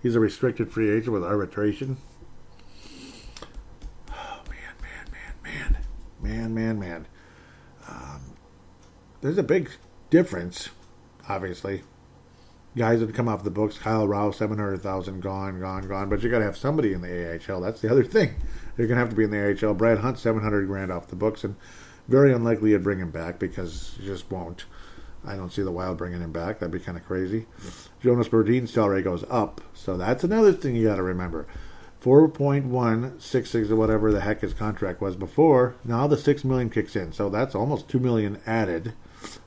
He's a restricted free agent with arbitration. Oh, man. There's a big difference, obviously. Guys that come off the books, Kyle Rao, $700,000 gone. But you got to have somebody in the AHL. That's the other thing. You're going to have to be in the AHL. Brad Hunt, $700,000 off the books, and very unlikely you'd bring him back because you just won't. I don't see the Wild bringing him back. That'd be kind of crazy. Jonas Brodin's salary goes up, so that's another thing you got to remember. 4.166 or whatever the heck his contract was before. Now the $6 million kicks in, so that's almost $2 million added.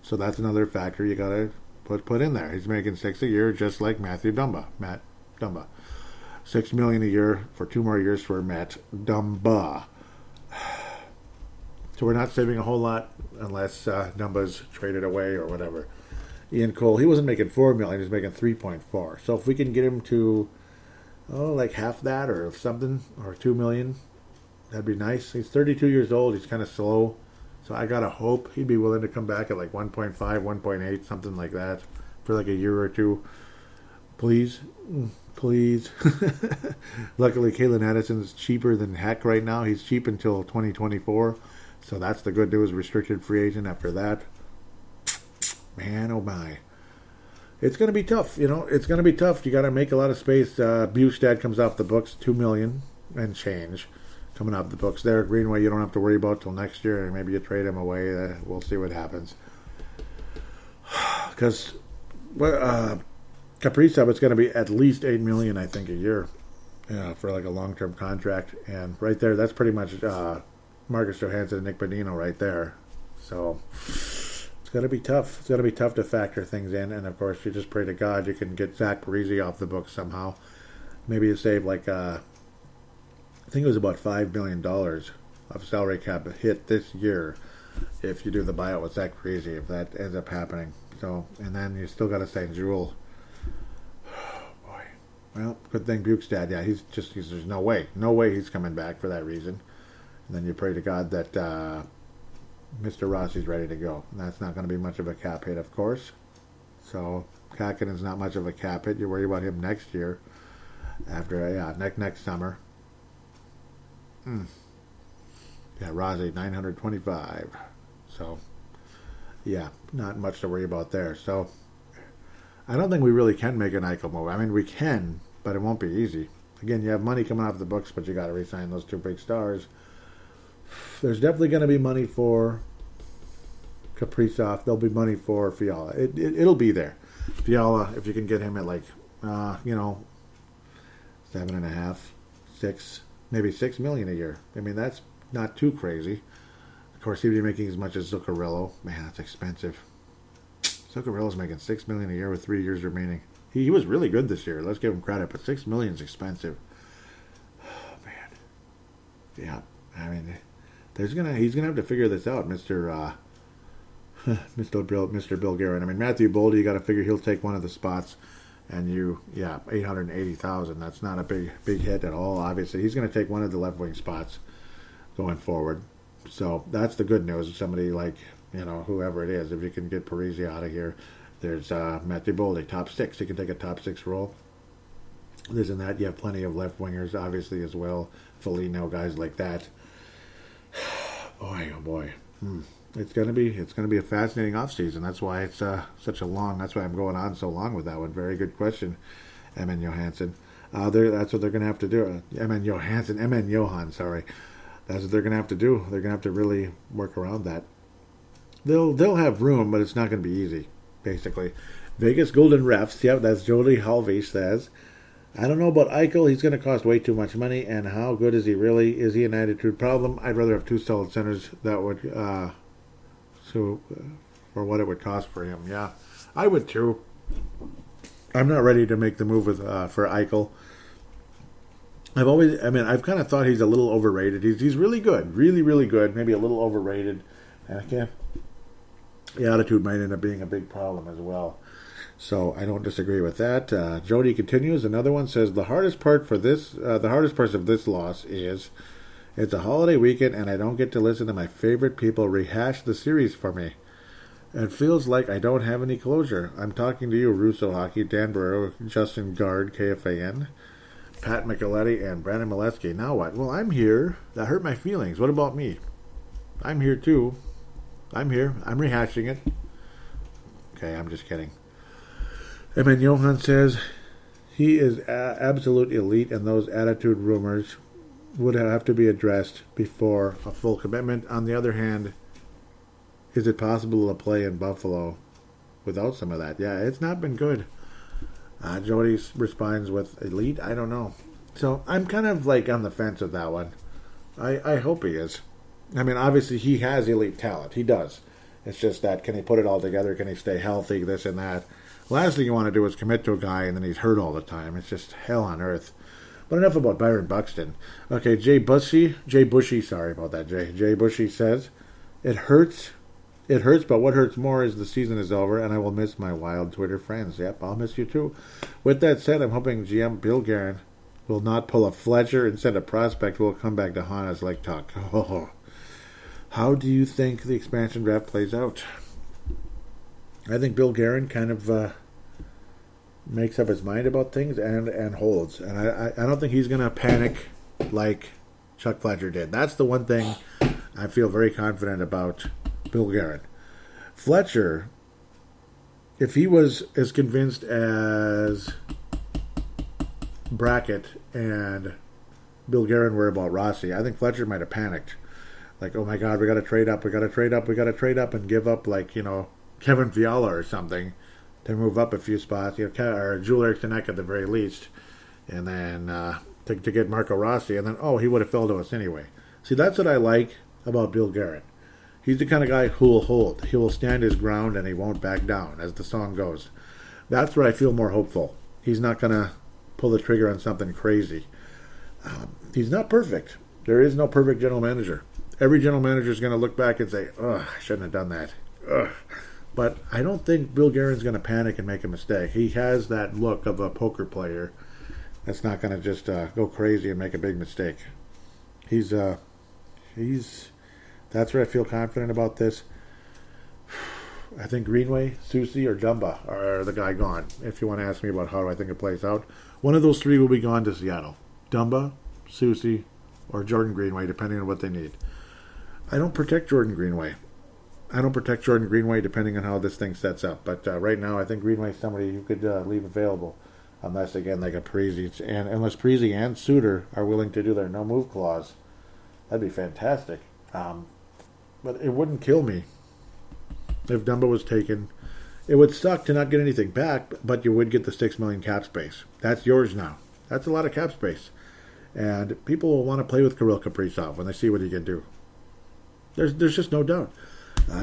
So that's another factor you got to put in there. He's making $6 a year, just like Matt Dumba. $6 million a year for 2 more years for Matt Dumba. So we're not saving a whole lot unless Dumba's traded away or whatever. Ian Cole, he wasn't making $4 million, he was making 3.4. So if we can get him to half that or something, or $2 million, that'd be nice. He's 32 years old, he's kind of slow. So I gotta hope he'd be willing to come back at 1.5, 1.8, something like that, for a year or two. Please. Luckily, Kalen Addison's cheaper than heck right now. He's cheap until 2024. So that's the good news. Restricted free agent after that. Man, oh my. It's going to be tough. It's going to be tough. You got to make a lot of space. Bustad comes off the books, $2 million and change coming off the books there. Greenway, you don't have to worry about till next year. Maybe you trade him away. We'll see what happens. Because Kaprizov, it's going to be at least $8 million, I think, a year, for a long-term contract. And right there, that's pretty much Marcus Johansson and Nick Bonino right there. So it's going to be tough. It's going to be tough to factor things in. And, of course, you just pray to God you can get Zach Parise off the books somehow. Maybe you save I think it was about $5 million of salary cap hit this year if you do the buyout with Zach Parise, if that ends up happening. So, and then you still got to say Jewel. Boy. Well, good thing Bukestad. Yeah, there's no way. No way he's coming back for that reason. And then you pray to God that Mr. Rossi's ready to go. And that's not going to be much of a cap hit, of course. So Kakkonen's not much of a cap hit. You worry about him next year. After, next summer. Yeah, Rossi, 925. So, yeah, not much to worry about there. So, I don't think we really can make an Eichel move. I mean, we can, but it won't be easy. Again, you have money coming off the books, but you got to re-sign those two big stars. There's definitely going to be money for Kaprizov. There'll be money for Fiala. It'll be there. Fiala, if you can get him at 7.5, 6, maybe $6 million a year. I mean, that's not too crazy. Of course, he'd be making as much as Zuccarello. Man, that's expensive. Zuccarello's making $6 million a year with 3 years remaining. He was really good this year. Let's give him credit, but $6 million is expensive. Oh, man. Yeah, I mean, he's gonna have to figure this out, Mr. Bill Guerin. I mean, Matthew Boldy, you got to figure he'll take one of the spots, and $880,000. That's not a big hit at all. Obviously, he's going to take one of the left wing spots going forward. So that's the good news. Somebody like whoever it is, if you can get Parisi out of here, there's Matthew Boldy, top 6. He can take a top 6 role. There's in that. You have plenty of left wingers, obviously, as well. Foligno, guys like that. Boy, oh boy. It's gonna be a fascinating offseason. That's why it's such a long. That's why I'm going on so long with that one. Very good question, Emin Johansson. That's what they're gonna have to do. Emin Johan. Sorry, that's what they're gonna have to do. They're gonna have to really work around that. They'll have room, but it's not gonna be easy. Basically, Vegas Golden Refs. Yep, that's Jody Halvey says. I don't know about Eichel. He's going to cost way too much money. And how good is he really? Is he an attitude problem? I'd rather have 2 solid centers that would, for what it would cost for him. Yeah, I would too. I'm not ready to make the move for Eichel. I've kind of thought he's a little overrated. He's really good. Really, really good. Maybe a little overrated. And the attitude might end up being a big problem as well. So I don't disagree with that. Jody continues. Another one says the hardest part of this loss is it's a holiday weekend and I don't get to listen to my favorite people rehash the series for me. It feels like I don't have any closure. I'm talking to you, Russo Hockey, Dan Burrow, Justin Gard, KFAN, Pat Micheletti, and Brandon Molesky. Now what? Well, I'm here. That hurt my feelings. What about me? I'm here too. I'm here. I'm rehashing it. Okay, I'm just kidding. Emin Johan says he is absolute elite, and those attitude rumors would have to be addressed before a full commitment. On the other hand, is it possible to play in Buffalo without some of that? Yeah, it's not been good. Jody responds with elite. I don't know. So I'm kind of on the fence with that one. I hope he is. I mean, obviously he has elite talent. He does. It's just that, can he put it all together? Can he stay healthy? This and that. Last thing you want to do is commit to a guy and then he's hurt all the time. It's just hell on earth. But enough about Byron Buxton. Okay, Jay Bushy, sorry about that, Jay. Jay Bushy says, it hurts, but what hurts more is the season is over and I will miss my wild Twitter friends. Yep, I'll miss you too. With that said, I'm hoping GM Bill Guerin will not pull a Fletcher and send a prospect who will come back to haunt us like Tuck. Oh. How do you think the expansion draft plays out? I think Bill Guerin kind of makes up his mind about things and holds. And I don't think he's going to panic like Chuck Fletcher did. That's the one thing I feel very confident about Bill Guerin. Fletcher, if he was as convinced as Brackett and Bill Guerin were about Rossi, I think Fletcher might have panicked. Like, oh my God, we got to trade up, and give up Kevin Fiala or something to move up a few spots, or Joel Eriksson Ek at the very least, and then to get Marco Rossi, and then he would have fell to us anyway. See, that's what I like about Bill Guerin. He's the kind of guy who will hold. He will stand his ground and he won't back down, as the song goes. That's where I feel more hopeful. He's not going to pull the trigger on something crazy. He's not perfect. There is no perfect general manager. Every general manager is going to look back and say, ugh, I shouldn't have done that. Ugh. But I don't think Bill Guerin's going to panic and make a mistake. He has that look of a poker player that's not going to just go crazy and make a big mistake. He's That's where I feel confident about this. I think Greenway, Susie, or Dumba are the guy gone. If you want to ask me about how I think it plays out, one of those three will be gone to Seattle. Dumba, Susie, or Jordan Greenway, depending on what they need. I don't protect Jordan Greenway. Depending on how this thing sets up. But right now, I think Greenway is somebody you could leave available. Unless, again, like a Parisi. And unless Parisi and Suter are willing to do their no-move clause. That'd be fantastic. But it wouldn't kill me if Dumba was taken. It would suck to not get anything back, but you would get the $6 million cap space. That's yours now. That's a lot of cap space. And people will want to play with Kirill Kaprizov when they see what he can do. There's just no doubt.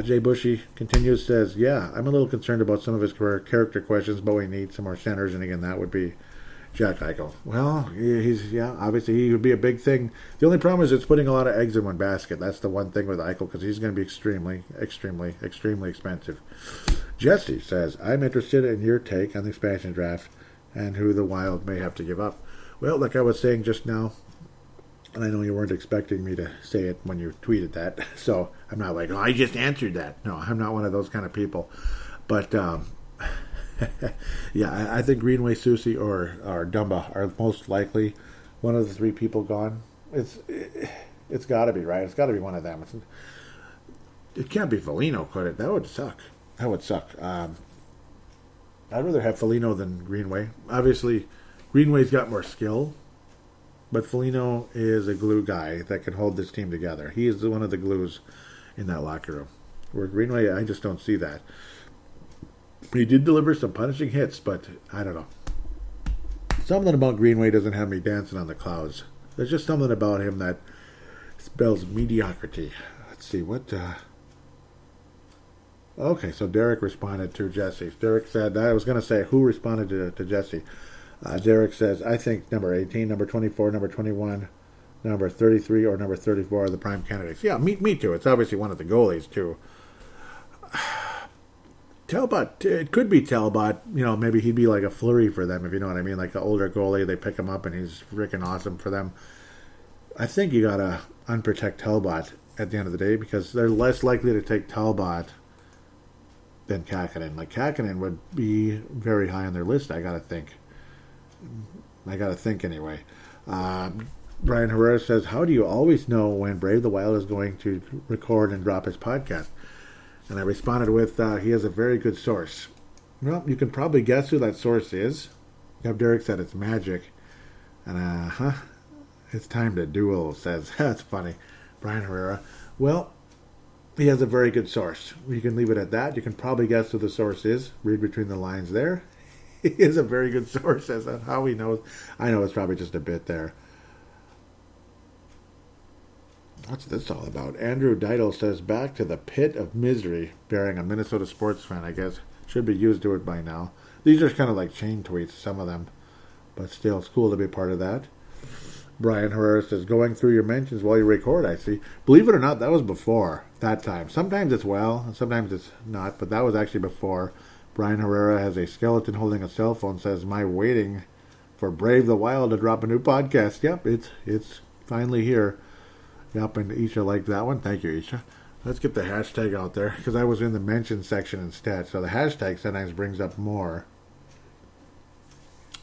Jay Bushy continues, says, yeah, I'm a little concerned about some of his character questions, but we need some more centers, and again, that would be Jack Eichel. Well, obviously he would be a big thing. The only problem is it's putting a lot of eggs in one basket. That's the one thing with Eichel, because he's going to be extremely, extremely, extremely expensive. Jesse says, I'm interested in your take on the expansion draft and who the Wild may have to give up. Well, like I was saying just now, and I know you weren't expecting me to say it when you tweeted that, so I'm not like, I just answered that. No, I'm not one of those kind of people. But, yeah, I think Greenway, Susie, or Dumba are most likely one of the three people gone. It's got to be, right? It's got to be one of them. It can't be Foligno, could it? That would suck. I'd rather have Foligno than Greenway. Obviously, Greenway's got more skill. But Foligno is a glue guy that can hold this team together. He is one of the glues in that locker room. Where Greenway, I just don't see that. He did deliver some punishing hits, but I don't know. Something about Greenway doesn't have me dancing on the clouds. There's just something about him that spells mediocrity. Let's see, what... Okay, so Derek responded to Jesse. Derek said, I was going to say, who responded to Jesse? Derek says, I think number 18, number 24, number 21, number 33, or number 34 are the prime candidates. Yeah, me too. It's obviously one of the goalies, too. Talbot, it could be Talbot. Maybe he'd be like a Fleury for them, if you know what I mean. Like an older goalie, they pick him up, and he's freaking awesome for them. I think you got to unprotect Talbot at the end of the day, because they're less likely to take Talbot than Kakinen. Like, Kakinen would be very high on their list, I got to think. Anyway. Brian Herrera says, how do you always know when Brave the Wild is going to record and drop his podcast? And I responded with, he has a very good source. Well, you can probably guess who that source is. Derek said it's Magic. And, it's time to duel, says. That's funny. Brian Herrera. Well, he has a very good source. You can leave it at that. You can probably guess who the source is. Read between the lines there. He is a very good source as to how he knows. I know it's probably just a bit there. What's this all about? Andrew Didle says, back to the pit of misery, bearing a Minnesota sports fan, I guess. Should be used to it by now. These are kind of like chain tweets, some of them. But still, it's cool to be a part of that. Brian Herrera says, going through your mentions while you record, I see. Believe it or not, that was before that time. Sometimes it's well, and sometimes it's not, but that was actually before. Brian Herrera has a skeleton holding a cell phone, says, my waiting for Brave the Wild to drop a new podcast. Yep, it's finally here. Yep, and Isha liked that one. Thank you, Isha. Let's get the hashtag out there, because I was in the mention section instead. So the hashtag sometimes brings up more.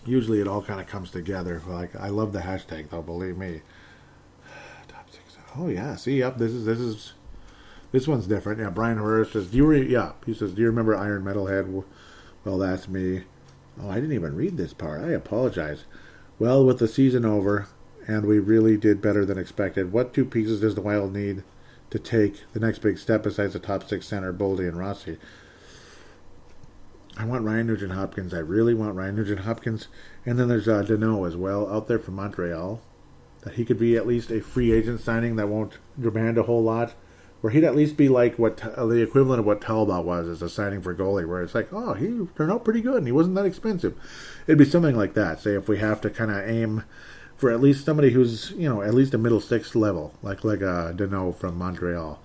Usually it all kind of comes together. Like, I love the hashtag, though, believe me. Top 6. Oh, yeah. See, yep, this one's different. Yeah, Brian Herrera says, he says, do you remember Iron Metalhead? Well, that's me. Oh, I didn't even read this part. I apologize. Well, with the season over, and we really did better than expected, what two pieces does the Wild need to take the next big step besides the top 6 center, Boldy and Rossi? I want Ryan Nugent-Hopkins. I really want Ryan Nugent-Hopkins. And then there's Deneau as well, out there from Montreal. That he could be at least a free agent signing that won't demand a whole lot. Where he'd at least be like what the equivalent of what Talbot was as a signing for goalie, where it's like, oh, he turned out pretty good and he wasn't that expensive. It'd be something like that. Say if we have to kind of aim for at least somebody who's, at least a middle 6 level, like Deneau from Montreal.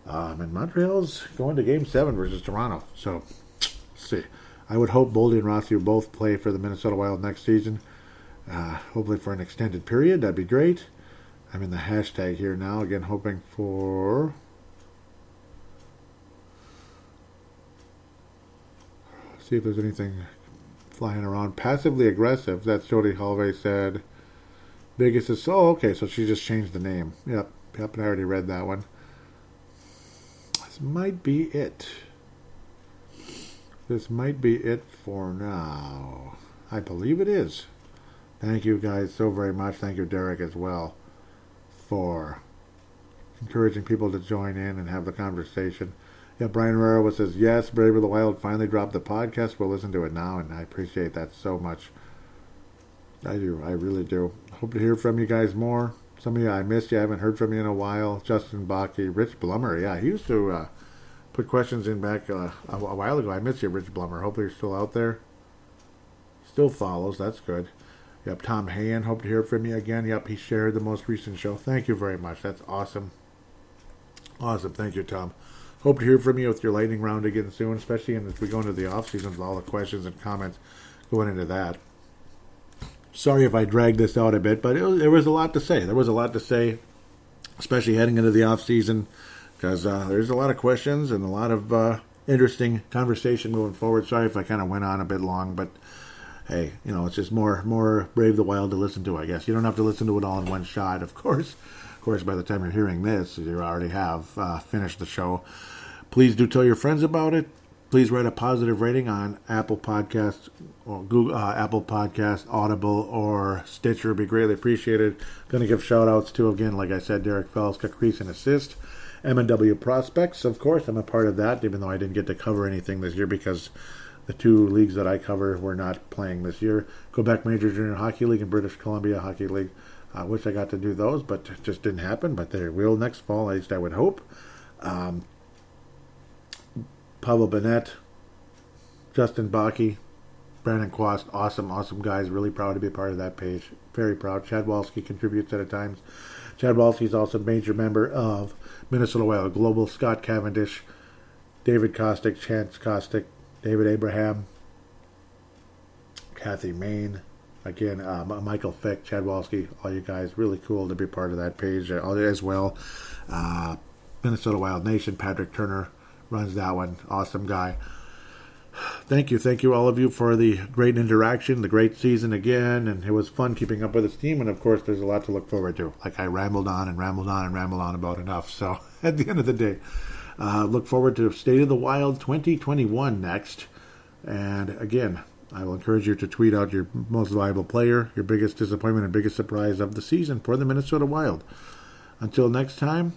And Montreal's going to Game 7 versus Toronto. So, let's see. I would hope Boldy and Rossi will both play for the Minnesota Wild next season. Hopefully for an extended period. That'd be great. I'm in the hashtag here now. Again, hoping for... See if there's anything flying around. Passively aggressive. That's Jody Holloway said. Biggest is... Oh, okay. So she just changed the name. Yep. And I already read that one. This might be it. This might be it for now. I believe it is. Thank you guys so very much. Thank you, Derek, as well, for encouraging people to join in and have the conversation. Yeah, Brian Herrera says, yes, Brave of the Wild finally dropped the podcast. We'll listen to it now, and I appreciate that so much. I do. I really do. Hope to hear from you guys more. Some of you I missed you. I haven't heard from you in a while. Justin Bakke, Rich Blummer. Yeah, he used to put questions in back a while ago. I missed you, Rich Blummer. Hopefully you're still out there. Still follows. That's good. Yep, Tom Hayen. Hope to hear from you again. Yep, he shared the most recent show. Thank you very much. That's awesome. Awesome. Thank you, Tom. Hope to hear from you with your lightning round again soon, especially as we go into the off season with all the questions and comments going into that. Sorry if I dragged this out a bit, but there was a lot to say. There was a lot to say, especially heading into the off season, because there's a lot of questions and a lot of interesting conversation moving forward. Sorry if I kind of went on a bit long, but hey, it's just more Brave the Wild to listen to, I guess. You don't have to listen to it all in one shot, of course. Of course, by the time you're hearing this, you already have finished the show. Please do tell your friends about it. Please write a positive rating on Apple Podcasts, or Google, Apple Podcasts, Audible, or Stitcher. Would be greatly appreciated. Going to give shout-outs to, again, like I said, Derek Fells, Caprice and Assist, M&W Prospects, of course. I'm a part of that, even though I didn't get to cover anything this year because the two leagues that I cover were not playing this year. Quebec Major Junior Hockey League and British Columbia Hockey League. I wish I got to do those, but it just didn't happen. But they will next fall, at least I would hope. Pavel Bennett, Justin Bakke, Brandon Quast, awesome guys. Really proud to be a part of that page. Very proud. Chad Walski contributes at times. Chad Walski is also a major member of Minnesota Wild Global. Scott Cavendish, David Kostick, Chance Kostick, David Abraham, Kathy Main, again, Michael Fick, Chad Walski, all you guys, really cool to be part of that page as well. Minnesota Wild Nation, Patrick Turner runs that one. Awesome guy. Thank you all of you for the great interaction, the great season again, and it was fun keeping up with this team, and of course there's a lot to look forward to. Like I rambled on about enough, so at the end of the day, look forward to State of the Wild 2021 next. And again, I will encourage you to tweet out your most valuable player, your biggest disappointment and biggest surprise of the season for the Minnesota Wild. Until next time,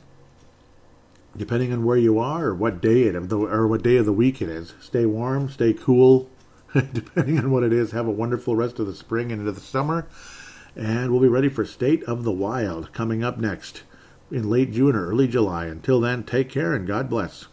depending on where you are or what day of the week it is, stay warm, stay cool, depending on what it is. Have a wonderful rest of the spring and into the summer. And we'll be ready for State of the Wild coming up next in late June or early July. Until then, take care and God bless.